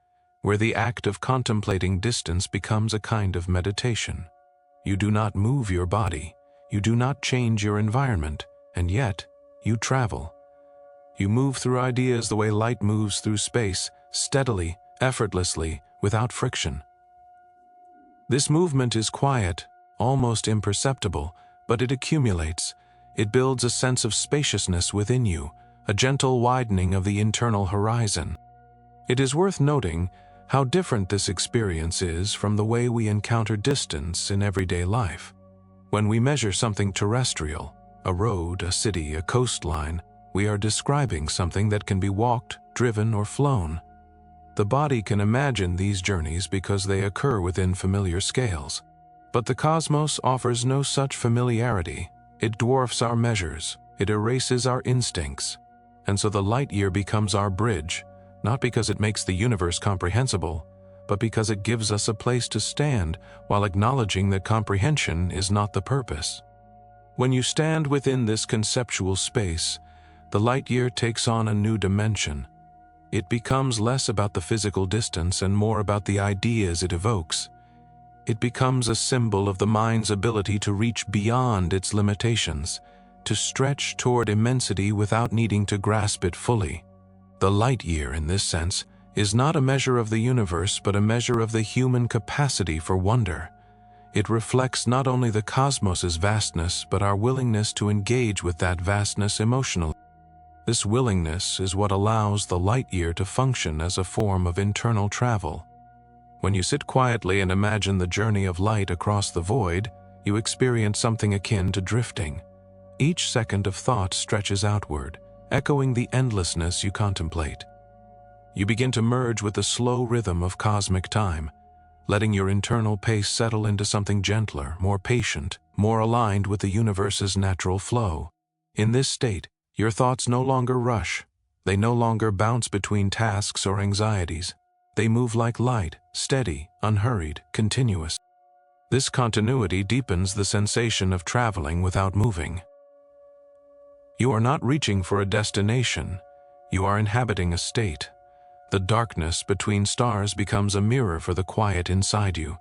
where the act of contemplating distance becomes a kind of meditation. You do not move your body, you do not change your environment, and yet you travel. You move through ideas the way light moves through space, steadily, effortlessly, without friction. This movement is quiet, almost imperceptible, but it accumulates. It builds a sense of spaciousness within you, a gentle widening of the internal horizon. It is worth noting how different this experience is from the way we encounter distance in everyday life. When we measure something terrestrial, a road, a city, a coastline, we are describing something that can be walked, driven, or flown. The body can imagine these journeys because they occur within familiar scales. But the cosmos offers no such familiarity. It dwarfs our measures. It erases our instincts. And so the light year becomes our bridge, not because it makes the universe comprehensible, but because it gives us a place to stand while acknowledging that comprehension is not the purpose. When you stand within this conceptual space, the light year takes on a new dimension. It becomes less about the physical distance and more about the ideas it evokes. It becomes a symbol of the mind's ability to reach beyond its limitations, to stretch toward immensity without needing to grasp it fully. The light year, in this sense, is not a measure of the universe but a measure of the human capacity for wonder. It reflects not only the cosmos's vastness but our willingness to engage with that vastness emotionally. This willingness is what allows the light year to function as a form of internal travel. When you sit quietly and imagine the journey of light across the void, you experience something akin to drifting. Each second of thought stretches outward, echoing the endlessness you contemplate. You begin to merge with the slow rhythm of cosmic time, letting your internal pace settle into something gentler, more patient, more aligned with the universe's natural flow. In this state, your thoughts no longer rush. They no longer bounce between tasks or anxieties. They move like light, steady, unhurried, continuous. This continuity deepens the sensation of traveling without moving. You are not reaching for a destination. You are inhabiting a state. The darkness between stars becomes a mirror for the quiet inside you.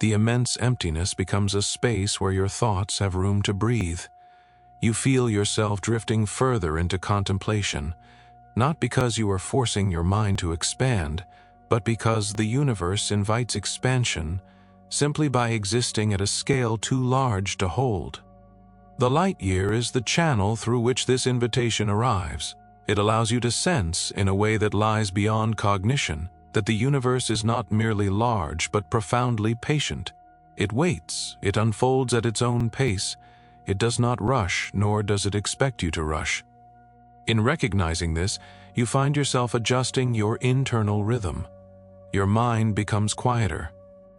The immense emptiness becomes a space where your thoughts have room to breathe. You feel yourself drifting further into contemplation, not because you are forcing your mind to expand, but because the universe invites expansion simply by existing at a scale too large to hold. The light year is the channel through which this invitation arrives. It allows you to sense, in a way that lies beyond cognition, that the universe is not merely large but profoundly patient. It waits, it unfolds at its own pace. It does not rush, nor does it expect you to rush. In recognizing this, you find yourself adjusting your internal rhythm. Your mind becomes quieter.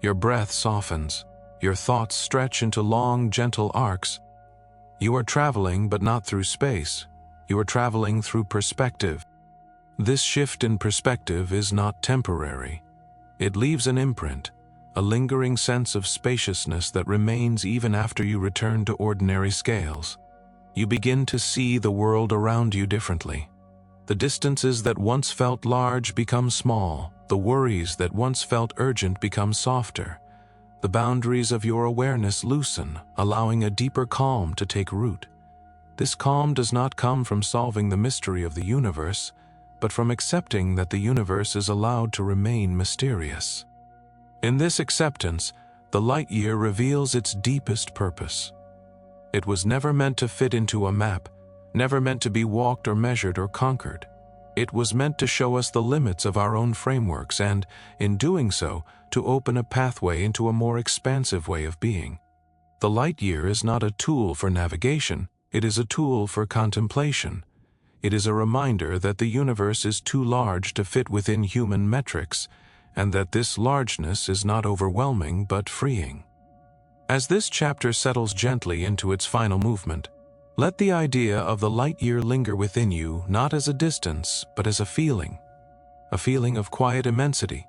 Your breath softens. Your thoughts stretch into long, gentle arcs. You are traveling, but not through space. You are traveling through perspective. This shift in perspective is not temporary. It leaves an imprint, a lingering sense of spaciousness that remains even after you return to ordinary scales. You begin to see the world around you differently. The distances that once felt large become small. The worries that once felt urgent become softer. The boundaries of your awareness loosen, allowing a deeper calm to take root. This calm does not come from solving the mystery of the universe, but from accepting that the universe is allowed to remain mysterious. In this acceptance, the light year reveals its deepest purpose. It was never meant to fit into a map, never meant to be walked or measured or conquered. It was meant to show us the limits of our own frameworks and, in doing so, to open a pathway into a more expansive way of being. The light year is not a tool for navigation. It is a tool for contemplation. It is a reminder that the universe is too large to fit within human metrics, and that this largeness is not overwhelming but freeing. As this chapter settles gently into its final movement, let the idea of the light year linger within you, not as a distance, but as a feeling of quiet immensity,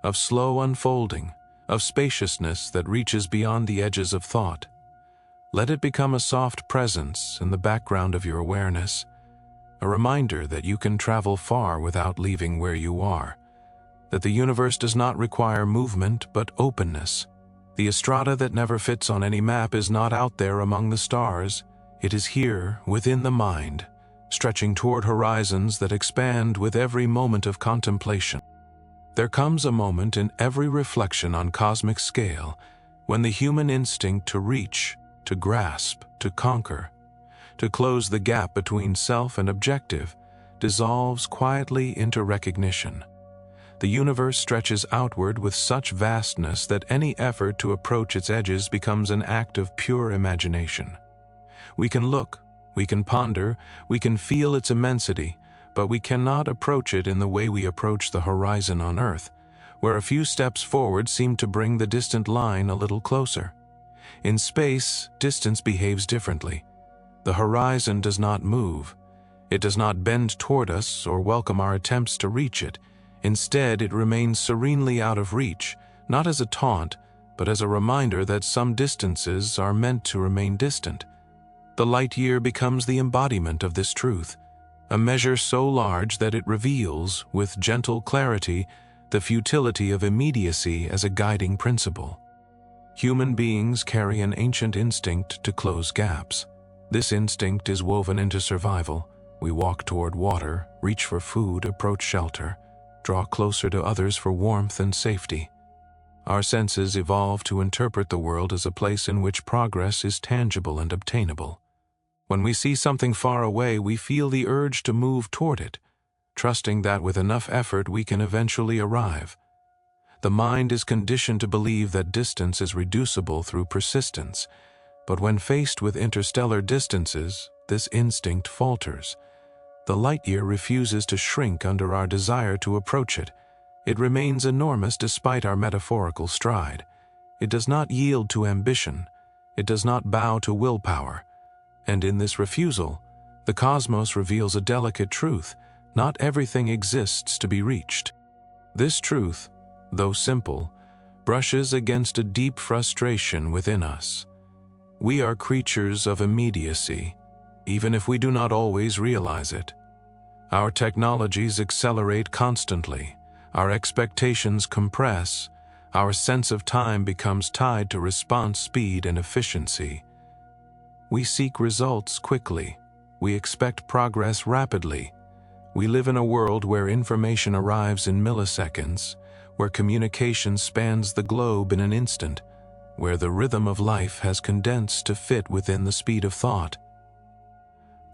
of slow unfolding, of spaciousness that reaches beyond the edges of thought. Let it become a soft presence in the background of your awareness, a reminder that you can travel far without leaving where you are, that the universe does not require movement but openness. The estrada that never fits on any map is not out there among the stars. It is here, within the mind, stretching toward horizons that expand with every moment of contemplation. There comes a moment in every reflection on cosmic scale when the human instinct to reach, to grasp, to conquer, to close the gap between self and objective, dissolves quietly into recognition. The universe stretches outward with such vastness that any effort to approach its edges becomes an act of pure imagination. We can look, we can ponder, we can feel its immensity, but we cannot approach it in the way we approach the horizon on Earth, where a few steps forward seem to bring the distant line a little closer. In space, distance behaves differently. The horizon does not move. It does not bend toward us or welcome our attempts to reach it. Instead, it remains serenely out of reach, not as a taunt, but as a reminder that some distances are meant to remain distant. The light year becomes the embodiment of this truth, a measure so large that it reveals, with gentle clarity, the futility of immediacy as a guiding principle. Human beings carry an ancient instinct to close gaps. This instinct is woven into survival. We walk toward water, reach for food, approach shelter, draw closer to others for warmth and safety. Our senses evolve to interpret the world as a place in which progress is tangible and obtainable. When we see something far away, we feel the urge to move toward it, trusting that with enough effort we can eventually arrive. The mind is conditioned to believe that distance is reducible through persistence, but when faced with interstellar distances, this instinct falters. The light year refuses to shrink under our desire to approach it. It remains enormous despite our metaphorical stride. It does not yield to ambition. It does not bow to willpower. And in this refusal, the cosmos reveals a delicate truth. Not everything exists to be reached. This truth, though simple, brushes against a deep frustration within us. We are creatures of immediacy, even if we do not always realize it. Our technologies accelerate constantly. Our expectations compress. Our sense of time becomes tied to response speed and efficiency. We seek results quickly. We expect progress rapidly. We live in a world where information arrives in milliseconds, where communication spans the globe in an instant, where the rhythm of life has condensed to fit within the speed of thought.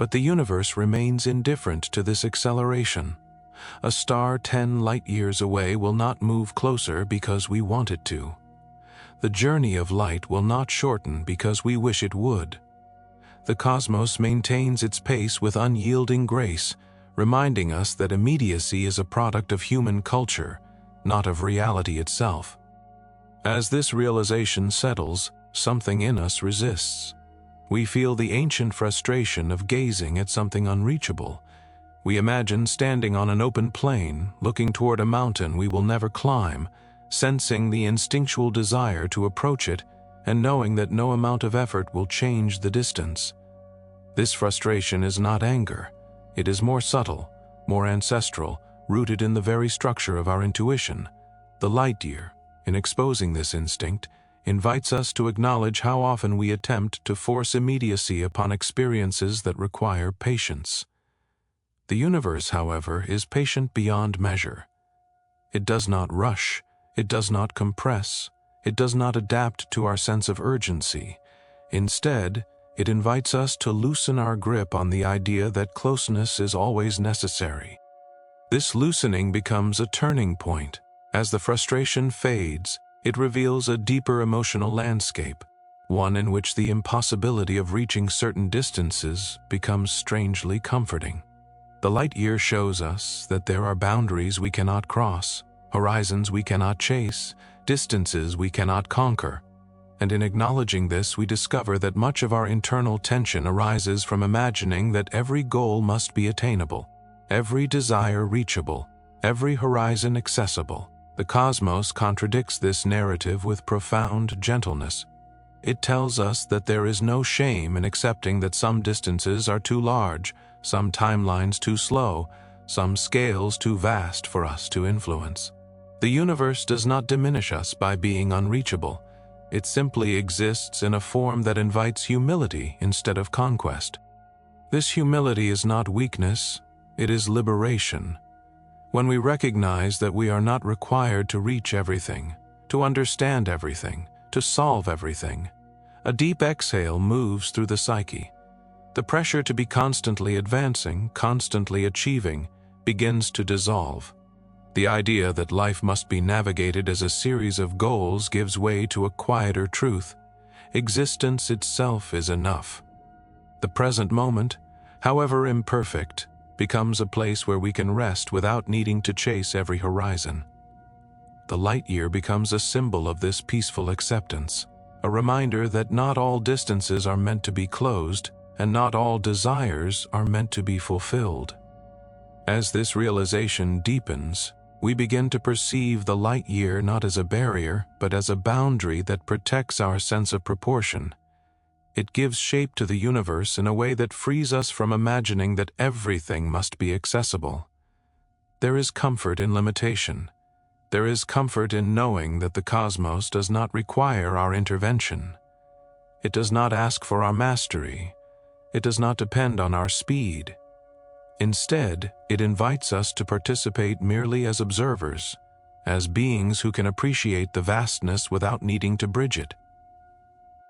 But the universe remains indifferent to this acceleration. A star 10 light-years away will not move closer because we want it to. The journey of light will not shorten because we wish it would. The cosmos maintains its pace with unyielding grace, reminding us that immediacy is a product of human culture, not of reality itself. As this realization settles, something in us resists. We feel the ancient frustration of gazing at something unreachable. We imagine standing on an open plain, looking toward a mountain we will never climb, sensing the instinctual desire to approach it, and knowing that no amount of effort will change the distance. This frustration is not anger. It is more subtle, more ancestral, rooted in the very structure of our intuition. The light year, in exposing this instinct, invites us to acknowledge how often we attempt to force immediacy upon experiences that require patience. The universe, however, is patient beyond measure. It does not rush, it does not compress, it does not adapt to our sense of urgency. Instead, it invites us to loosen our grip on the idea that closeness is always necessary. This loosening becomes a turning point. As the frustration fades, it reveals a deeper emotional landscape, one in which the impossibility of reaching certain distances becomes strangely comforting. The light year shows us that there are boundaries we cannot cross, horizons we cannot chase, distances we cannot conquer. And in acknowledging this, we discover that much of our internal tension arises from imagining that every goal must be attainable, every desire reachable, every horizon accessible. The cosmos contradicts this narrative with profound gentleness. It tells us that there is no shame in accepting that some distances are too large, some timelines too slow, some scales too vast for us to influence. The universe does not diminish us by being unreachable. It simply exists in a form that invites humility instead of conquest. This humility is not weakness, it is liberation. When we recognize that we are not required to reach everything, to understand everything, to solve everything, a deep exhale moves through the psyche. The pressure to be constantly advancing, constantly achieving, begins to dissolve. The idea that life must be navigated as a series of goals gives way to a quieter truth. Existence itself is enough. The present moment, however imperfect, becomes a place where we can rest without needing to chase every horizon. The light year becomes a symbol of this peaceful acceptance, a reminder that not all distances are meant to be closed, and not all desires are meant to be fulfilled. As this realization deepens, we begin to perceive the light year not as a barrier, but as a boundary that protects our sense of proportion. It gives shape to the universe in a way that frees us from imagining that everything must be accessible. There is comfort in limitation. There is comfort in knowing that the cosmos does not require our intervention. It does not ask for our mastery. It does not depend on our speed. Instead, it invites us to participate merely as observers, as beings who can appreciate the vastness without needing to bridge it.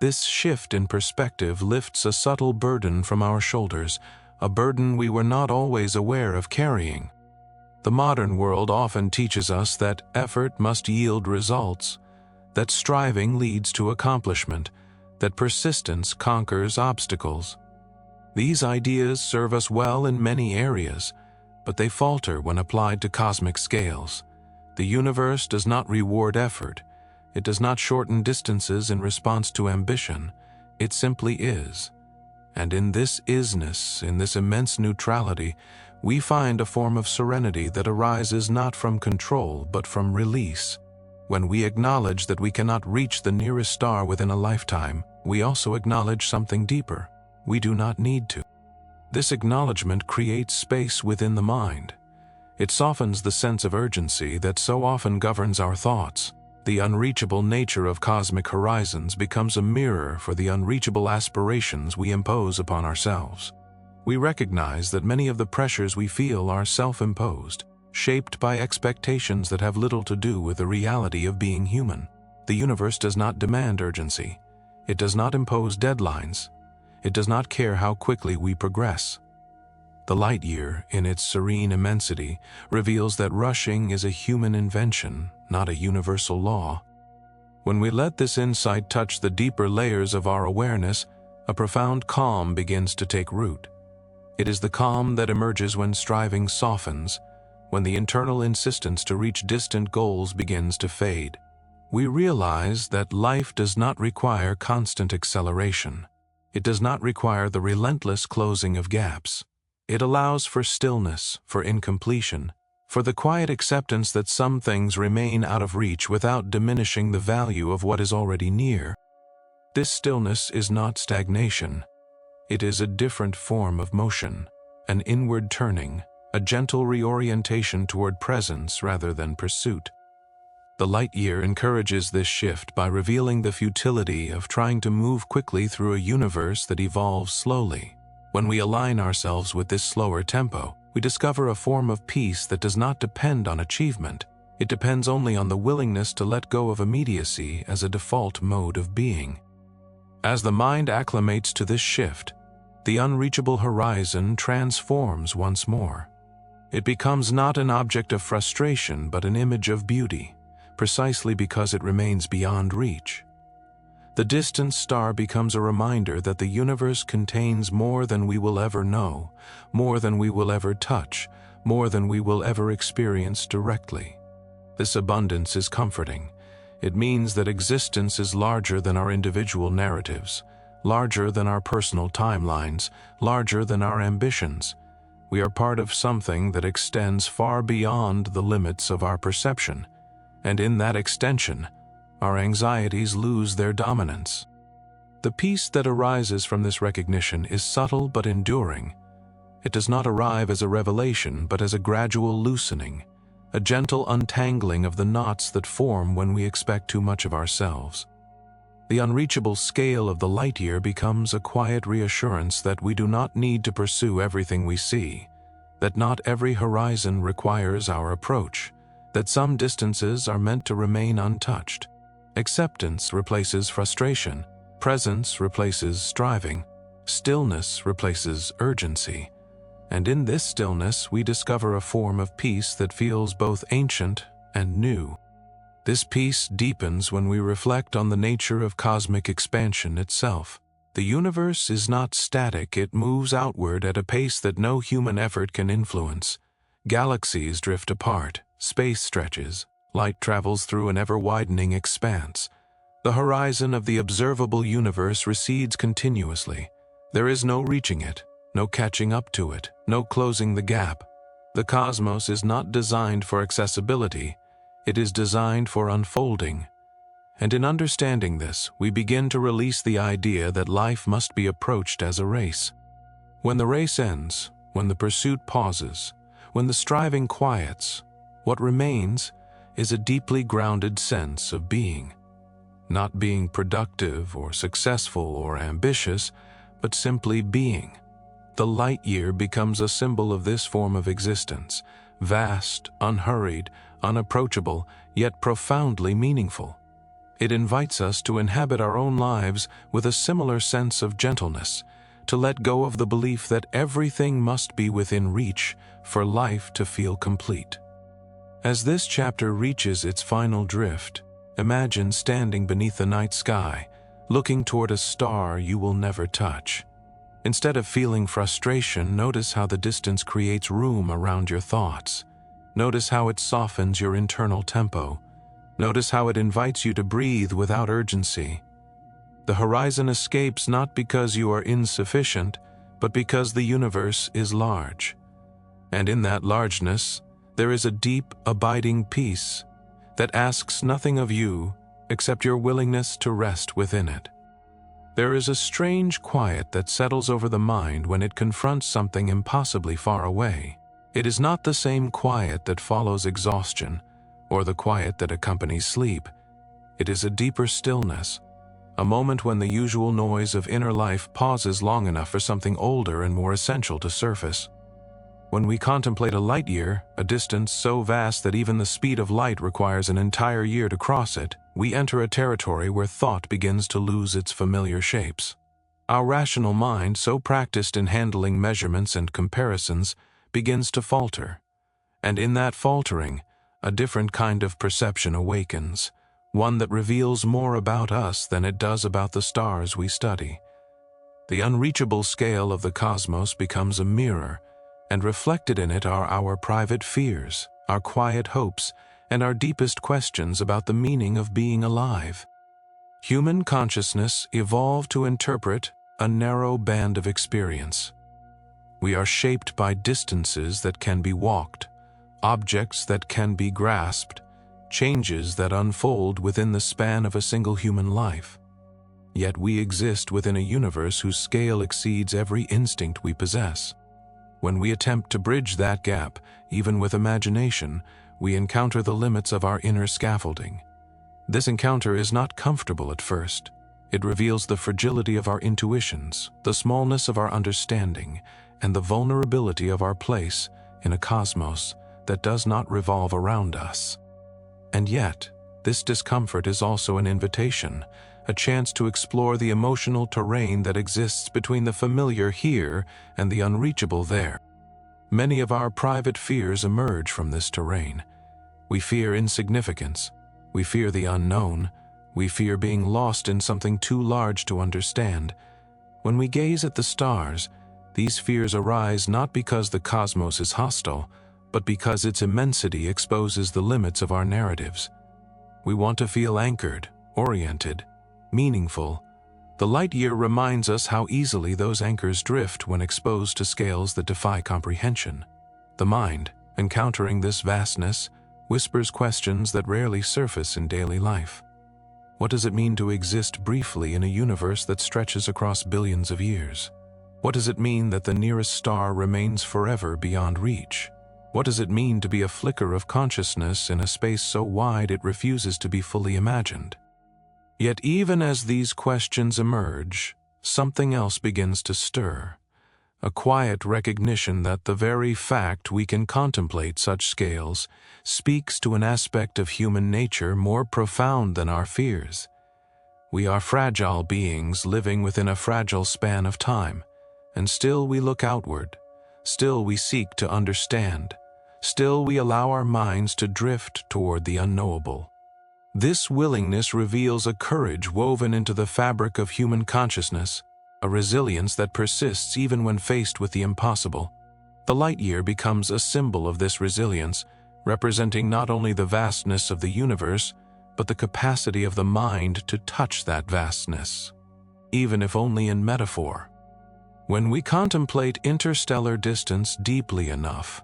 This shift in perspective lifts a subtle burden from our shoulders, a burden we were not always aware of carrying. The modern world often teaches us that effort must yield results, that striving leads to accomplishment, that persistence conquers obstacles. These ideas serve us well in many areas, but they falter when applied to cosmic scales. The universe does not reward effort. It does not shorten distances in response to ambition. It simply is. And in this isness, in this immense neutrality, we find a form of serenity that arises not from control, but from release. When we acknowledge that we cannot reach the nearest star within a lifetime, we also acknowledge something deeper. We do not need to. This acknowledgement creates space within the mind. It softens the sense of urgency that so often governs our thoughts. The unreachable nature of cosmic horizons becomes a mirror for the unreachable aspirations we impose upon ourselves. We recognize that many of the pressures we feel are self-imposed, shaped by expectations that have little to do with the reality of being human. The universe does not demand urgency. It does not impose deadlines. It does not care how quickly we progress. The light year, in its serene immensity, reveals that rushing is a human invention, not a universal law. When we let this insight touch the deeper layers of our awareness, a profound calm begins to take root. It is the calm that emerges when striving softens, when the internal insistence to reach distant goals begins to fade. We realize that life does not require constant acceleration. It does not require the relentless closing of gaps. It allows for stillness, for incompletion, for the quiet acceptance that some things remain out of reach without diminishing the value of what is already near. This stillness is not stagnation. It is a different form of motion, an inward turning, a gentle reorientation toward presence rather than pursuit. The light year encourages this shift by revealing the futility of trying to move quickly through a universe that evolves slowly. When we align ourselves with this slower tempo, we discover a form of peace that does not depend on achievement. It depends only on the willingness to let go of immediacy as a default mode of being. As the mind acclimates to this shift, the unreachable horizon transforms once more. It becomes not an object of frustration but an image of beauty, precisely because it remains beyond reach. The distant star becomes a reminder that the universe contains more than we will ever know, more than we will ever touch, more than we will ever experience directly. This abundance is comforting. It means that existence is larger than our individual narratives, larger than our personal timelines, larger than our ambitions. We are part of something that extends far beyond the limits of our perception, and in that extension, our anxieties lose their dominance. The peace that arises from this recognition is subtle but enduring. It does not arrive as a revelation but as a gradual loosening, a gentle untangling of the knots that form when we expect too much of ourselves. The unreachable scale of the light year becomes a quiet reassurance that we do not need to pursue everything we see, that not every horizon requires our approach, that some distances are meant to remain untouched. Acceptance replaces frustration, presence replaces striving, stillness replaces urgency, and in this stillness we discover a form of peace that feels both ancient and new. This peace deepens when we reflect on the nature of cosmic expansion itself. The universe is not static, it moves outward at a pace that no human effort can influence. Galaxies drift apart, space stretches, light travels through an ever-widening expanse. The horizon of the observable universe recedes continuously. There is no reaching it, no catching up to it, no closing the gap. The cosmos is not designed for accessibility, it is designed for unfolding. And in understanding this, we begin to release the idea that life must be approached as a race. When the race ends, when the pursuit pauses, when the striving quiets, what remains is a deeply grounded sense of being. Not being productive or successful or ambitious, but simply being. The light year becomes a symbol of this form of existence, vast, unhurried, unapproachable, yet profoundly meaningful. It invites us to inhabit our own lives with a similar sense of gentleness, to let go of the belief that everything must be within reach for life to feel complete. As this chapter reaches its final drift, imagine standing beneath the night sky, looking toward a star you will never touch. Instead of feeling frustration, notice how the distance creates room around your thoughts. Notice how it softens your internal tempo. Notice how it invites you to breathe without urgency. The horizon escapes not because you are insufficient, but because the universe is large. And in that largeness, there is a deep, abiding peace that asks nothing of you except your willingness to rest within it. There is a strange quiet that settles over the mind when it confronts something impossibly far away. It is not the same quiet that follows exhaustion, or the quiet that accompanies sleep. It is a deeper stillness, a moment when the usual noise of inner life pauses long enough for something older and more essential to surface. When we contemplate a light year, a distance so vast that even the speed of light requires an entire year to cross it, we enter a territory where thought begins to lose its familiar shapes. Our rational mind, so practiced in handling measurements and comparisons, begins to falter. And in that faltering, a different kind of perception awakens, one that reveals more about us than it does about the stars we study. The unreachable scale of the cosmos becomes a mirror, and reflected in it are our private fears, our quiet hopes, and our deepest questions about the meaning of being alive. Human consciousness evolved to interpret a narrow band of experience. We are shaped by distances that can be walked, objects that can be grasped, changes that unfold within the span of a single human life. Yet we exist within a universe whose scale exceeds every instinct we possess. When we attempt to bridge that gap, even with imagination, we encounter the limits of our inner scaffolding. This encounter is not comfortable at first. It reveals the fragility of our intuitions, the smallness of our understanding, and the vulnerability of our place in a cosmos that does not revolve around us. And yet, this discomfort is also an invitation, a chance to explore the emotional terrain that exists between the familiar here and the unreachable there. Many of our private fears emerge from this terrain. We fear insignificance. We fear the unknown. We fear being lost in something too large to understand. When we gaze at the stars, these fears arise not because the cosmos is hostile, but because its immensity exposes the limits of our narratives. We want to feel anchored, oriented, meaningful. The light year reminds us how easily those anchors drift when exposed to scales that defy comprehension. The mind, encountering this vastness, whispers questions that rarely surface in daily life. What does it mean to exist briefly in a universe that stretches across billions of years? What does it mean that the nearest star remains forever beyond reach? What does it mean to be a flicker of consciousness in a space so wide it refuses to be fully imagined? Yet even as these questions emerge, something else begins to stir. A quiet recognition that the very fact we can contemplate such scales speaks to an aspect of human nature more profound than our fears. We are fragile beings living within a fragile span of time, and still we look outward, still we seek to understand, still we allow our minds to drift toward the unknowable. This willingness reveals a courage woven into the fabric of human consciousness, a resilience that persists even when faced with the impossible. The light year becomes a symbol of this resilience, representing not only the vastness of the universe, but the capacity of the mind to touch that vastness, even if only in metaphor. When we contemplate interstellar distance deeply enough,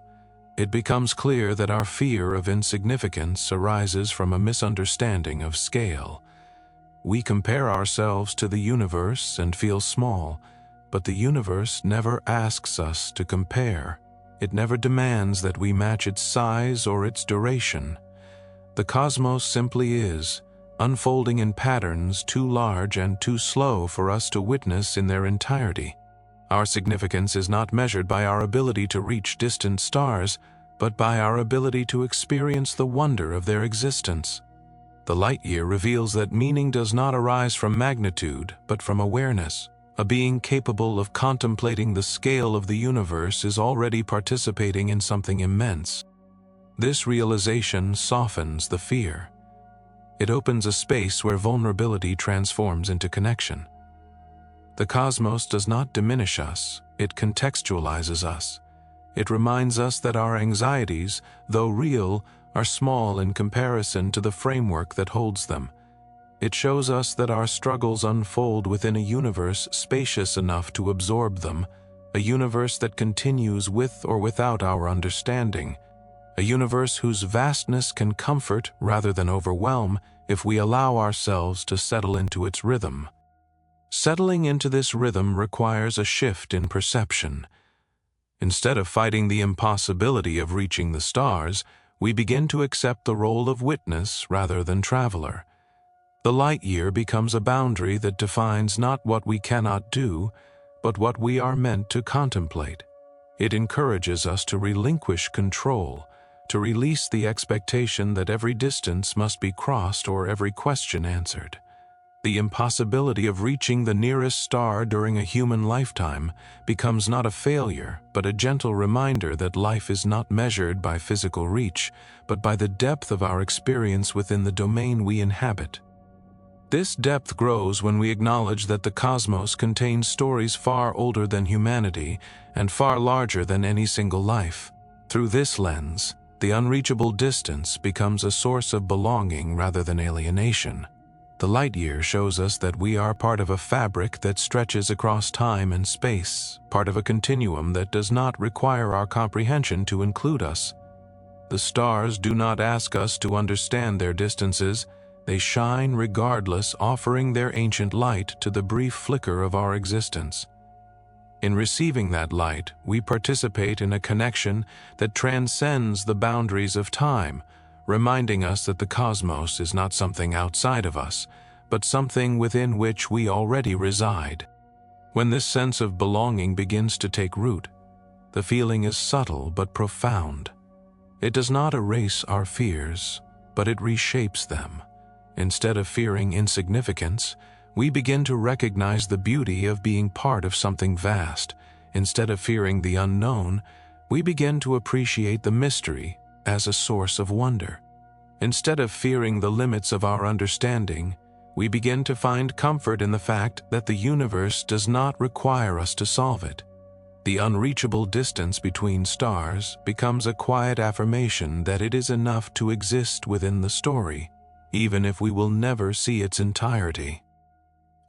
it becomes clear that our fear of insignificance arises from a misunderstanding of scale. We compare ourselves to the universe and feel small, but the universe never asks us to compare. It never demands that we match its size or its duration. The cosmos simply is, unfolding in patterns too large and too slow for us to witness in their entirety. Our significance is not measured by our ability to reach distant stars, but by our ability to experience the wonder of their existence. The light year reveals that meaning does not arise from magnitude, but from awareness. A being capable of contemplating the scale of the universe is already participating in something immense. This realization softens the fear. It opens a space where vulnerability transforms into connection. The cosmos does not diminish us, it contextualizes us. It reminds us that our anxieties, though real, are small in comparison to the framework that holds them. It shows us that our struggles unfold within a universe spacious enough to absorb them, a universe that continues with or without our understanding, a universe whose vastness can comfort rather than overwhelm if we allow ourselves to settle into its rhythm. Settling into this rhythm requires a shift in perception. Instead of fighting the impossibility of reaching the stars, we begin to accept the role of witness rather than traveler. The light year becomes a boundary that defines not what we cannot do, but what we are meant to contemplate. It encourages us to relinquish control, to release the expectation that every distance must be crossed or every question answered. The impossibility of reaching the nearest star during a human lifetime becomes not a failure, but a gentle reminder that life is not measured by physical reach, but by the depth of our experience within the domain we inhabit. This depth grows when we acknowledge that the cosmos contains stories far older than humanity and far larger than any single life. Through this lens, the unreachable distance becomes a source of belonging rather than alienation. The light year shows us that we are part of a fabric that stretches across time and space, part of a continuum that does not require our comprehension to include us. The stars do not ask us to understand their distances. They shine regardless, offering their ancient light to the brief flicker of our existence. In receiving that light, we participate in a connection that transcends the boundaries of time, reminding us that the cosmos is not something outside of us, but something within which we already reside. When this sense of belonging begins to take root, the feeling is subtle but profound. It does not erase our fears, but it reshapes them. Instead of fearing insignificance, we begin to recognize the beauty of being part of something vast. Instead of fearing the unknown, we begin to appreciate the mystery as a source of wonder. Instead of fearing the limits of our understanding, we begin to find comfort in the fact that the universe does not require us to solve it. The unreachable distance between stars becomes a quiet affirmation that it is enough to exist within the story, even if we will never see its entirety.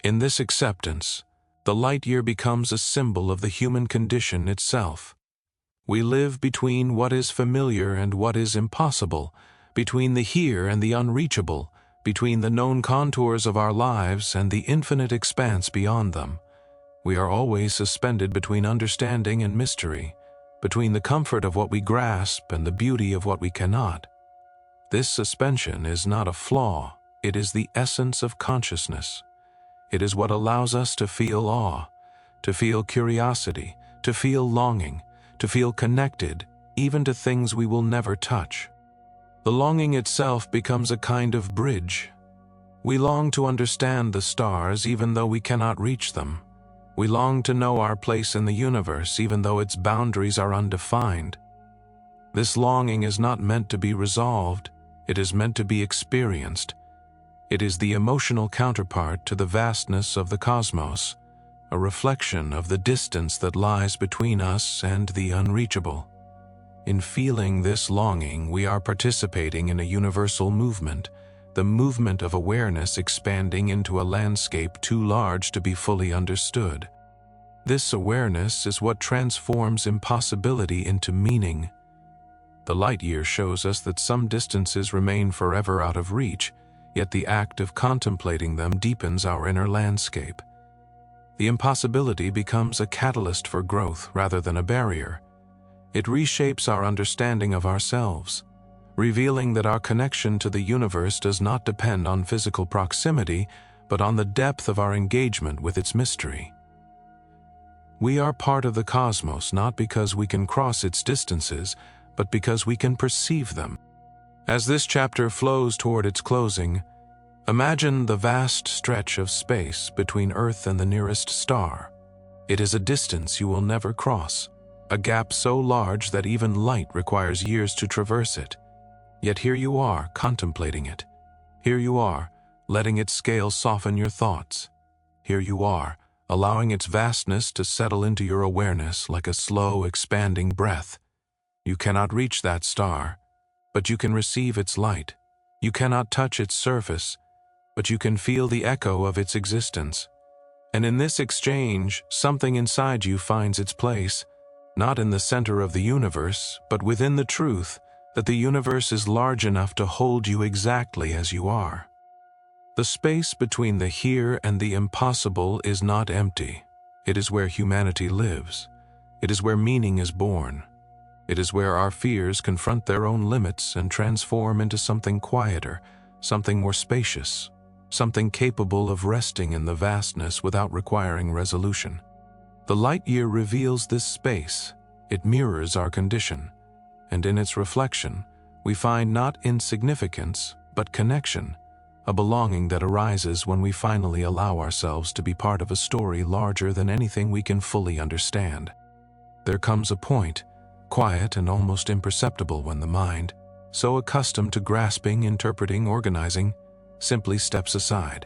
In this acceptance, the light year becomes a symbol of the human condition itself. We live between what is familiar and what is impossible, between the here and the unreachable, between the known contours of our lives and the infinite expanse beyond them. We are always suspended between understanding and mystery, between the comfort of what we grasp and the beauty of what we cannot. This suspension is not a flaw, it is the essence of consciousness. It is what allows us to feel awe, to feel curiosity, to feel longing, to feel connected, even to things we will never touch. The longing itself becomes a kind of bridge. We long to understand the stars even though we cannot reach them. We long to know our place in the universe even though its boundaries are undefined. This longing is not meant to be resolved, it is meant to be experienced. It is the emotional counterpart to the vastness of the cosmos, a reflection of the distance that lies between us and the unreachable. In feeling this longing, we are participating in a universal movement, the movement of awareness expanding into a landscape too large to be fully understood. This awareness is what transforms impossibility into meaning. The light year shows us that some distances remain forever out of reach, yet the act of contemplating them deepens our inner landscape. The impossibility becomes a catalyst for growth rather than a barrier. It reshapes our understanding of ourselves, revealing that our connection to the universe does not depend on physical proximity, but on the depth of our engagement with its mystery. We are part of the cosmos not because we can cross its distances, but because we can perceive them. As this chapter flows toward its closing, imagine the vast stretch of space between Earth and the nearest star. It is a distance you will never cross, a gap so large that even light requires years to traverse it. Yet here you are, contemplating it. Here you are, letting its scale soften your thoughts. Here you are, allowing its vastness to settle into your awareness like a slow, expanding breath. You cannot reach that star, but you can receive its light. You cannot touch its surface, but you can feel the echo of its existence. And in this exchange, something inside you finds its place, not in the center of the universe, but within the truth that the universe is large enough to hold you exactly as you are. The space between the here and the impossible is not empty. It is where humanity lives. It is where meaning is born. It is where our fears confront their own limits and transform into something quieter, something more spacious, something capable of resting in the vastness without requiring resolution. The light year reveals this space. It mirrors our condition, and in its reflection, we find not insignificance, but connection, a belonging that arises when we finally allow ourselves to be part of a story larger than anything we can fully understand. There comes a point, quiet and almost imperceptible, when the mind, so accustomed to grasping, interpreting, organizing, simply steps aside.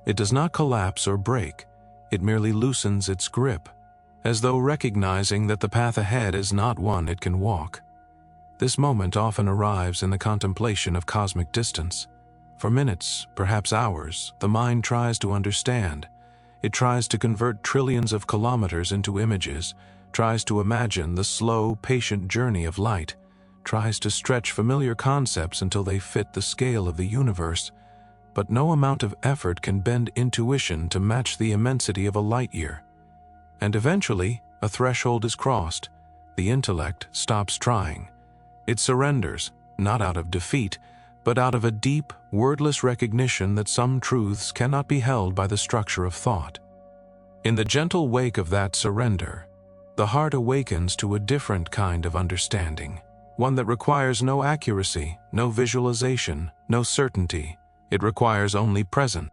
It does not collapse or break, it merely loosens its grip, as though recognizing that the path ahead is not one it can walk. This moment often arrives in the contemplation of cosmic distance. For minutes, perhaps hours, the mind tries to understand. It tries to convert trillions of kilometers into images, tries to imagine the slow, patient journey of light, tries to stretch familiar concepts until they fit the scale of the universe. But no amount of effort can bend intuition to match the immensity of a light year. And eventually, a threshold is crossed. The intellect stops trying. It surrenders, not out of defeat, but out of a deep, wordless recognition that some truths cannot be held by the structure of thought. In the gentle wake of that surrender, the heart awakens to a different kind of understanding, one that requires no accuracy, no visualization, no certainty. It requires only presence.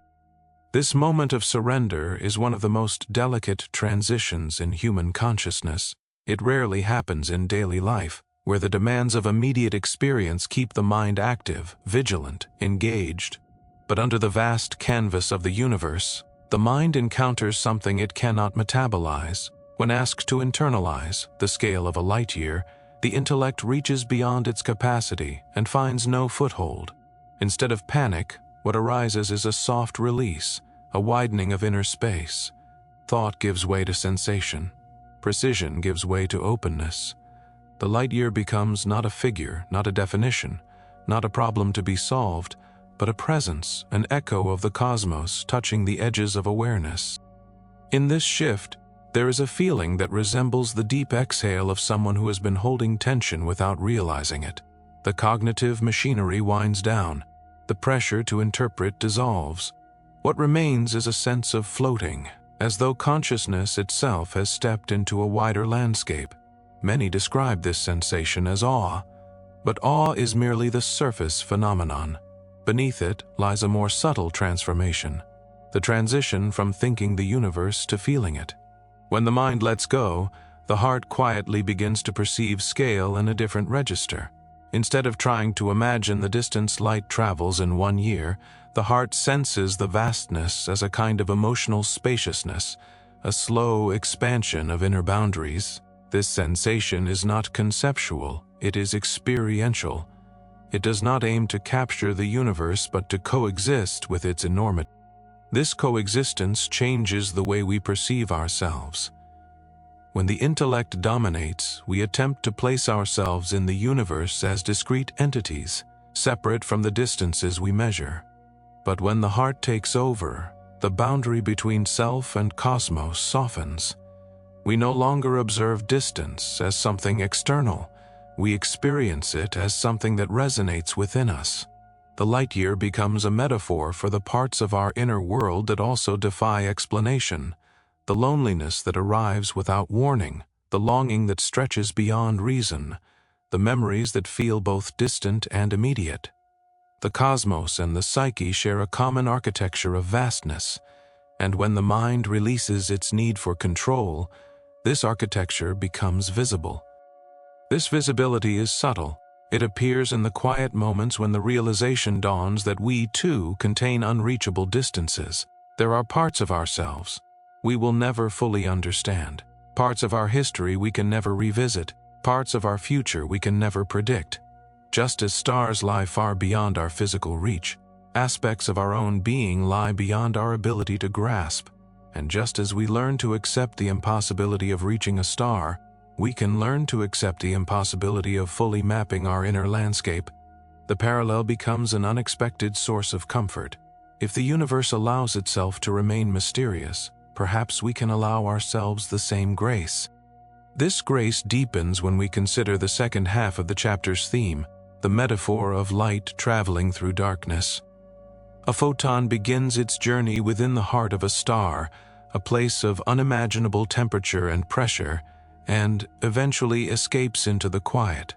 This moment of surrender is one of the most delicate transitions in human consciousness. It rarely happens in daily life, where the demands of immediate experience keep the mind active, vigilant, engaged. But under the vast canvas of the universe, the mind encounters something it cannot metabolize. When asked to internalize the scale of a light year, the intellect reaches beyond its capacity and finds no foothold. Instead of panic, what arises is a soft release, a widening of inner space. Thought gives way to sensation. Precision gives way to openness. The light year becomes not a figure, not a definition, not a problem to be solved, but a presence, an echo of the cosmos touching the edges of awareness. In this shift, there is a feeling that resembles the deep exhale of someone who has been holding tension without realizing it. The cognitive machinery winds down. The pressure to interpret dissolves. What remains is a sense of floating, as though consciousness itself has stepped into a wider landscape. Many describe this sensation as awe, but awe is merely the surface phenomenon. Beneath it lies a more subtle transformation, the transition from thinking the universe to feeling it. When the mind lets go, the heart quietly begins to perceive scale in a different register. Instead of trying to imagine the distance light travels in 1 year, the heart senses the vastness as a kind of emotional spaciousness, a slow expansion of inner boundaries. This sensation is not conceptual, it is experiential. It does not aim to capture the universe but to coexist with its enormity. This coexistence changes the way we perceive ourselves. When the intellect dominates, we attempt to place ourselves in the universe as discrete entities, separate from the distances we measure. But when the heart takes over, the boundary between self and cosmos softens. We no longer observe distance as something external. We experience it as something that resonates within us. The light year becomes a metaphor for the parts of our inner world that also defy explanation. The loneliness that arrives without warning, the longing that stretches beyond reason, the memories that feel both distant and immediate. The cosmos and the psyche share a common architecture of vastness, and when the mind releases its need for control, this architecture becomes visible. This visibility is subtle. It appears in the quiet moments when the realization dawns that we, too, contain unreachable distances. There are parts of ourselves we will never fully understand, parts of our history we can never revisit, parts of our future we can never predict. Just as stars lie far beyond our physical reach, aspects of our own being lie beyond our ability to grasp. And just as we learn to accept the impossibility of reaching a star, we can learn to accept the impossibility of fully mapping our inner landscape. The parallel becomes an unexpected source of comfort. If the universe allows itself to remain mysterious, perhaps we can allow ourselves the same grace. This grace deepens when we consider the second half of the chapter's theme, the metaphor of light traveling through darkness. A photon begins its journey within the heart of a star, a place of unimaginable temperature and pressure, and eventually escapes into the quiet.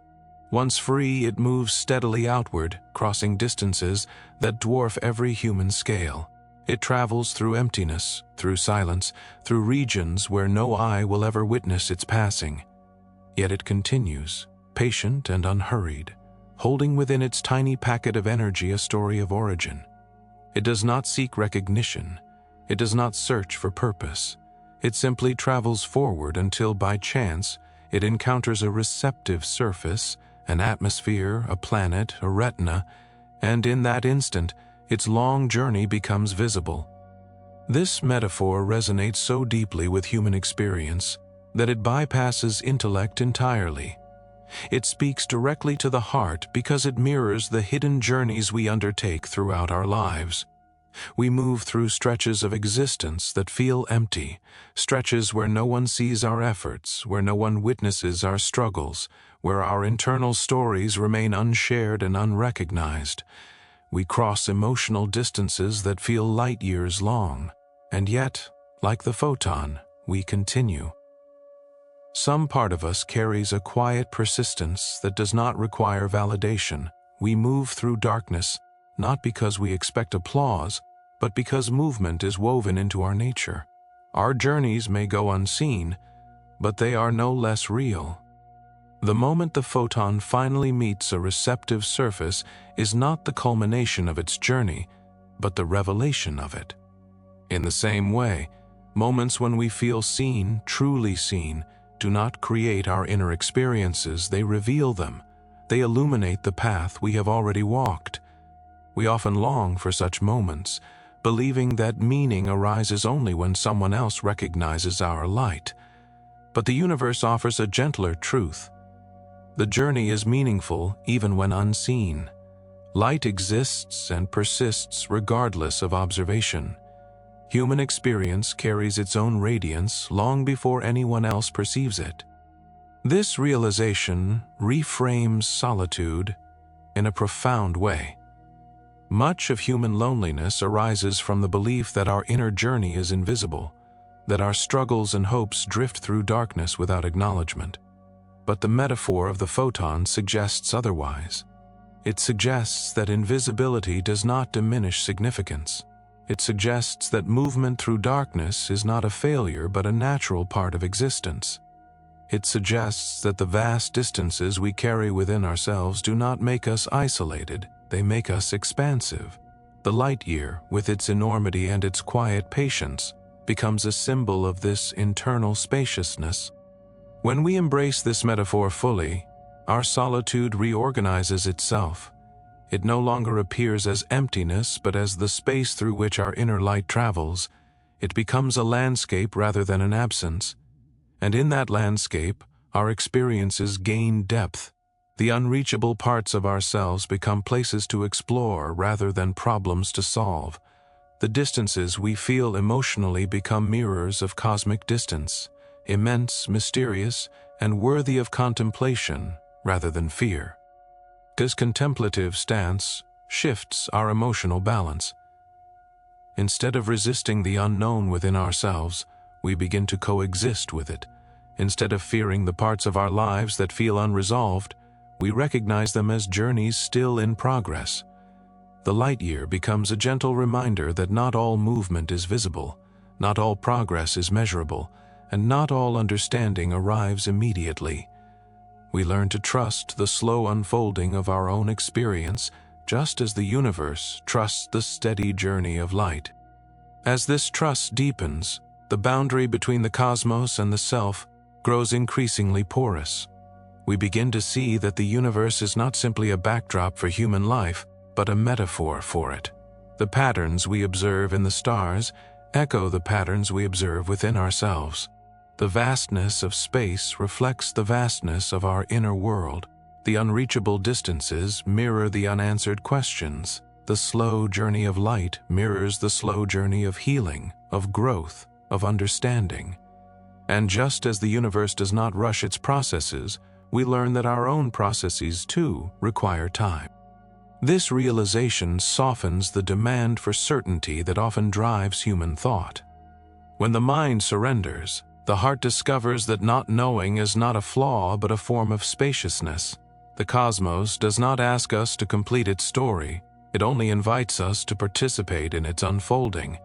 Once free, it moves steadily outward, crossing distances that dwarf every human scale. It travels through emptiness, through silence, through regions where no eye will ever witness its passing. Yet it continues, patient and unhurried, holding within its tiny packet of energy a story of origin. It does not seek recognition. It does not search for purpose. It simply travels forward until, by chance, it encounters a receptive surface, an atmosphere, a planet, a retina, and in that instant, its long journey becomes visible. This metaphor resonates so deeply with human experience that it bypasses intellect entirely. It speaks directly to the heart because it mirrors the hidden journeys we undertake throughout our lives. We move through stretches of existence that feel empty, stretches where no one sees our efforts, where no one witnesses our struggles, where our internal stories remain unshared and unrecognized. We cross emotional distances that feel light years long, and yet, like the photon, we continue. Some part of us carries a quiet persistence that does not require validation. We move through darkness, not because we expect applause, but because movement is woven into our nature. Our journeys may go unseen, but they are no less real. The moment the photon finally meets a receptive surface is not the culmination of its journey, but the revelation of it. In the same way, moments when we feel seen, truly seen, do not create our inner experiences, they reveal them. They illuminate the path we have already walked. We often long for such moments, believing that meaning arises only when someone else recognizes our light. But the universe offers a gentler truth. The journey is meaningful even when unseen. Light exists and persists regardless of observation. Human experience carries its own radiance long before anyone else perceives it. This realization reframes solitude in a profound way. Much of human loneliness arises from the belief that our inner journey is invisible, that our struggles and hopes drift through darkness without acknowledgement. But the metaphor of the photon suggests otherwise. It suggests that invisibility does not diminish significance. It suggests that movement through darkness is not a failure but a natural part of existence. It suggests that the vast distances we carry within ourselves do not make us isolated, they make us expansive. The light year, with its enormity and its quiet patience, becomes a symbol of this internal spaciousness. When we embrace this metaphor fully, our solitude reorganizes itself. It no longer appears as emptiness, but as the space through which our inner light travels. It becomes a landscape rather than an absence. And in that landscape, our experiences gain depth. The unreachable parts of ourselves become places to explore rather than problems to solve. The distances we feel emotionally become mirrors of cosmic distance, immense, mysterious, and worthy of contemplation rather than fear. This contemplative stance shifts our emotional balance. Instead of resisting the unknown within ourselves, we begin to coexist with it. Instead of fearing the parts of our lives that feel unresolved, we recognize them as journeys still in progress. The light year becomes a gentle reminder that not all movement is visible, not all progress is measurable, and not all understanding arrives immediately. We learn to trust the slow unfolding of our own experience, just as the universe trusts the steady journey of light. As this trust deepens, the boundary between the cosmos and the self grows increasingly porous. We begin to see that the universe is not simply a backdrop for human life, but a metaphor for it. The patterns we observe in the stars echo the patterns we observe within ourselves. The vastness of space reflects the vastness of our inner world. The unreachable distances mirror the unanswered questions. The slow journey of light mirrors the slow journey of healing, of growth, of understanding. And just as the universe does not rush its processes, we learn that our own processes, too, require time. This realization softens the demand for certainty that often drives human thought. When the mind surrenders, the heart discovers that not knowing is not a flaw but a form of spaciousness. The cosmos does not ask us to complete its story, it only invites us to participate in its unfolding.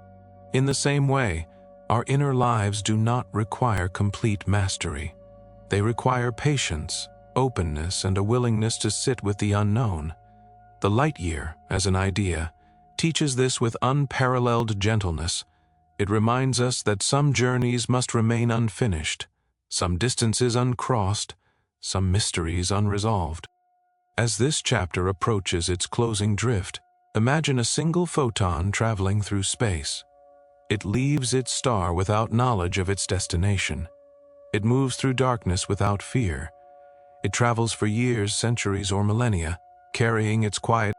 In the same way, our inner lives do not require complete mastery. They require patience, openness, and a willingness to sit with the unknown. The light year, as an idea, teaches this with unparalleled gentleness. It reminds us that some journeys must remain unfinished, some distances uncrossed, some mysteries unresolved. As this chapter approaches its closing drift, imagine a single photon traveling through space. It leaves its star without knowledge of its destination. It moves through darkness without fear. It travels for years, centuries, or millennia, carrying its quiet